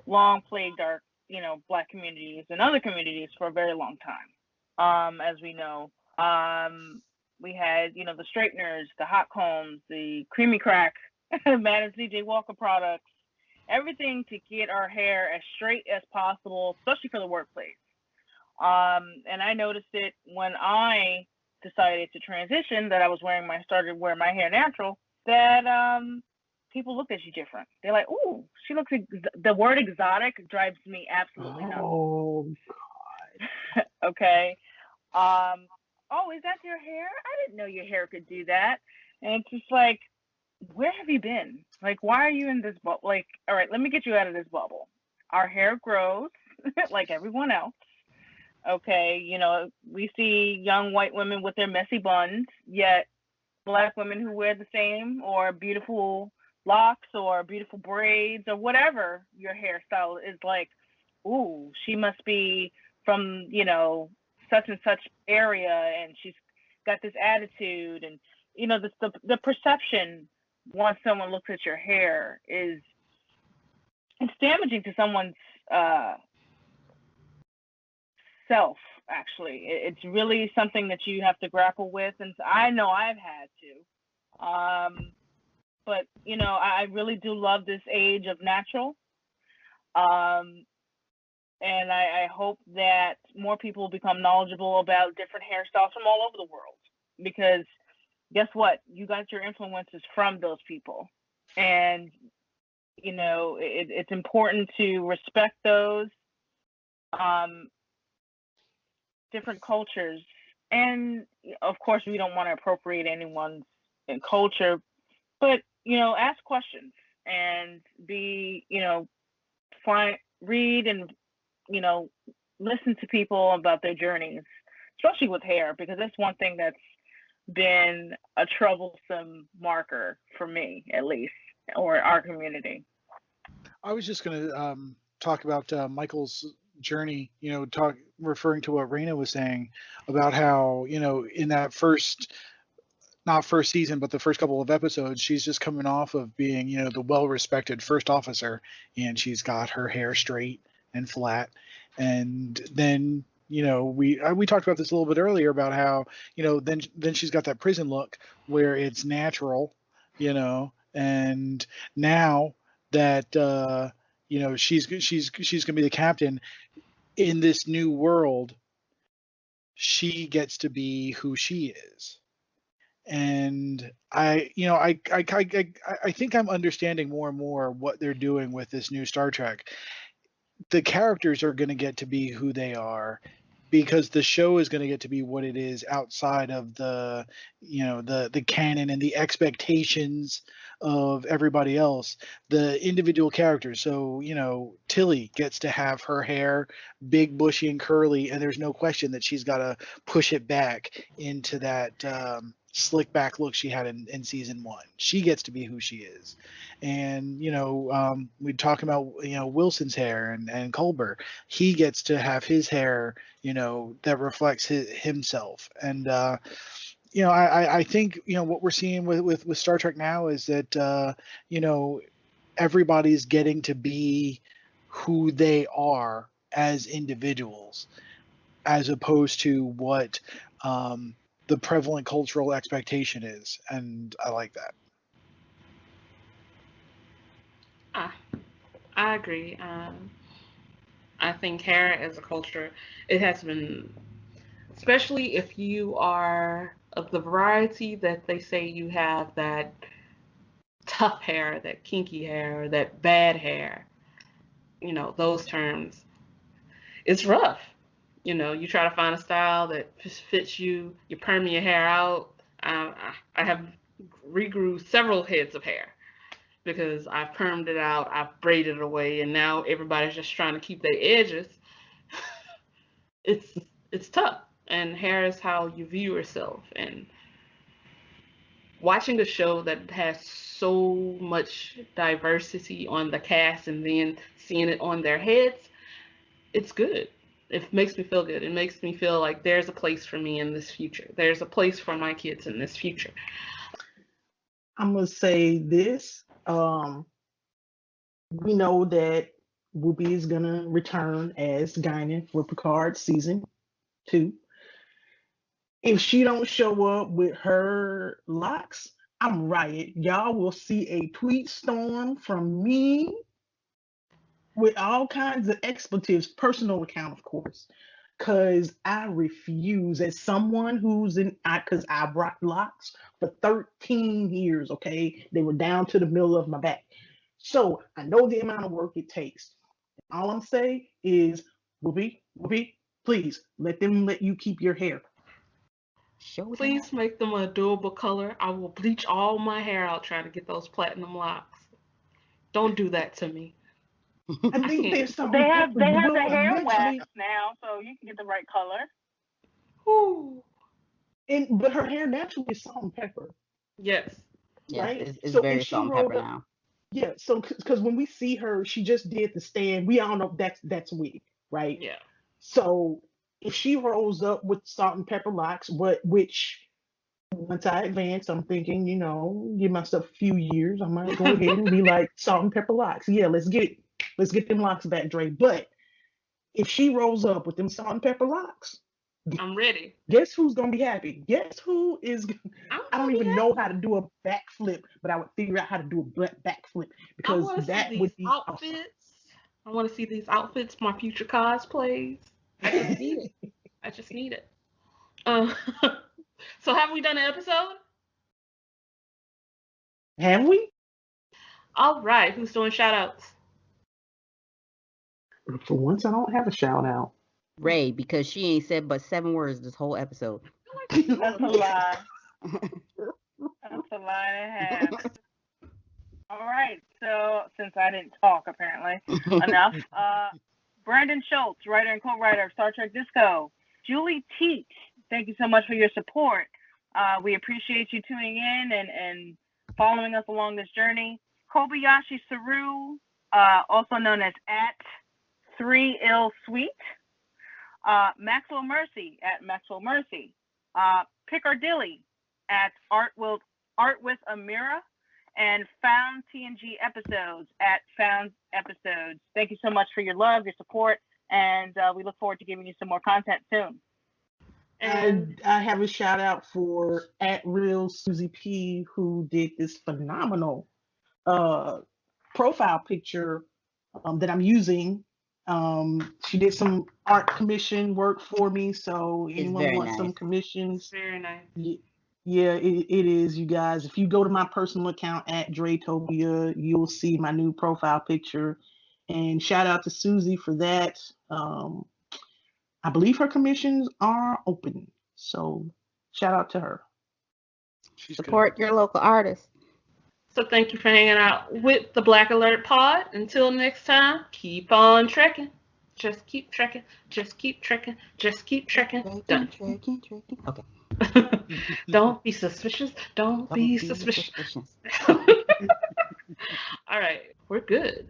long plagued our, Black communities and other communities for a very long time. As we know, we had, the straighteners, the hot combs, the creamy crack, Madam C.J. Walker products, everything to get our hair as straight as possible, especially for the workplace. And I noticed it when I decided to transition, that I was started wearing my hair natural, that people looked at you different. They're like, "Ooh, she looks." The word exotic drives me absolutely nuts. Oh, Okay. Oh, is that your hair? I didn't know your hair could do that. And it's just like, where have you been? Like, why are you in this bubble? Like, all right, let me get you out of this bubble. Our hair grows like everyone else. Okay, we see young white women with their messy buns, yet Black women who wear the same, or beautiful locks or beautiful braids or whatever your hairstyle is, like, ooh, she must be from, such and such area, and she's got this attitude. And, the perception once someone looks at your hair is, it's damaging to someone's self. Actually, it's really something that you have to grapple with, and I know I've had to. But I really do love this age of natural. um, and I hope that more people become knowledgeable about different hairstyles from all over the world, because guess what, you got your influences from those people. And it's important to respect those um, different cultures. And of course, we don't want to appropriate anyone's culture, but ask questions and be, find, read, and you know listen to people about their journeys, especially with hair, because that's one thing that's been a troublesome marker for me, at least, or our community. I was just going to talk about Michael's journey, referring to what Raina was saying about how, in that first, not first season, but the first couple of episodes, she's just coming off of being, the well-respected first officer, and she's got her hair straight and flat. And then, we talked about this a little bit earlier about how, then she's got that prison look where it's natural, and now that, she's going to be the captain in this new world, she gets to be who she is. And I think I'm understanding more and more what they're doing with this new Star Trek. The characters are going to get to be who they are because the show is going to get to be what it is outside of the canon and the expectations of everybody else, the individual characters. So Tilly gets to have her hair big, bushy, and curly, and there's no question that she's got to push it back into that slick back look she had in season 1. She gets to be who she is. And we talk about Wilson's hair and Culber. He gets to have his hair that reflects himself. And I think what we're seeing with Star Trek now is that everybody's getting to be who they are as individuals, as opposed to what the prevalent cultural expectation is. And I like that. I agree. I think hair as a culture, it has been, especially if you are of the variety that they say you have, that tough hair, that kinky hair, that bad hair, those terms. It's rough. You try to find a style that fits you. You perm your hair out. I have regrew several heads of hair because I've permed it out, I've braided it away, and now everybody's just trying to keep their edges. it's it's tough, and hair is how you view yourself. And watching a show that has so much diversity on the cast and then seeing it on their heads, it's good. It makes me feel good. It makes me feel like there's a place for me in this future. There's a place for my kids in this future. I'm gonna say this. We know that Whoopi is gonna return as Guinan for Picard season 2. If she don't show up with her locks, I'm riot. Y'all will see a tweet storm from me with all kinds of expletives, personal account, of course, because I refuse, as someone who's because I rocked locks for 13 years, okay? They were down to the middle of my back. So I know the amount of work it takes. All I'm saying is, Whoopi, please let them let you keep your hair. Please make them a durable color. I will bleach all my hair out trying to get those platinum locks. Don't do that to me. I think there's some They have pepper. the Well, hair eventually, wax now, so you can get the right color. Whew. but her hair naturally is salt and pepper, Yes. Yes, right? it's So very if she salt and rolled pepper up, now. yeah. So because when we see her, she just did the stand. We all know that's wig, right? Yeah. So if she rolls up with salt and pepper locks, which once I advance, I'm thinking, give myself a few years, I might go ahead and be like salt and pepper locks. Yeah, let's get them locks back, Dre. But if she rolls up with them salt and pepper locks, I'm ready. guess who's gonna be happy? Guess who is? I'm I gonna don't be even know happy. how to do a backflip, but I would figure out how to do a backflip I because want to see that these would be awesome. outfits. I want to see these outfits, my future cosplays. I just need it. I just need it. Uh, so have we done an episode? Have we? All right. Who's doing shout outs? For once, I don't have a shout out. Ray, because she ain't said but 7 words this whole episode. That's a lie. That's a lie and a half. All right. So since I didn't talk, apparently enough. Brandon Schultz, writer and co-writer of Star Trek Disco. Julie Teach, thank you so much for your support. We appreciate you tuning in and following us along this journey. Kobayashi Saru, also known as 3 Ill Sweet, Maxwell Mercy at Maxwell Mercy, Piccadilly at Art with Amira, and Found TNG Episodes at Found Episodes. Thank you so much for your love, your support, and we look forward to giving you some more content soon. And I have a shout out for at real Susie P, who did this phenomenal profile picture that I'm using. She did some art commission work for me, so It's anyone very wants some nice. commissions, very nice. yeah, it is, you guys. If you go to my personal account at Draytopia, you'll see my new profile picture. And shout out to Susie for that. I believe her commissions are open, so shout out to her. She's good. Support your local artists. So thank you for hanging out with the Black Alert Pod. Until next time, keep on trekking. Just keep trekking. Just keep trekking. Just keep trekking. Done. Trekking. Okay. Don't be suspicious. Don't be Don't be suspicious. suspicious. All right, we're good.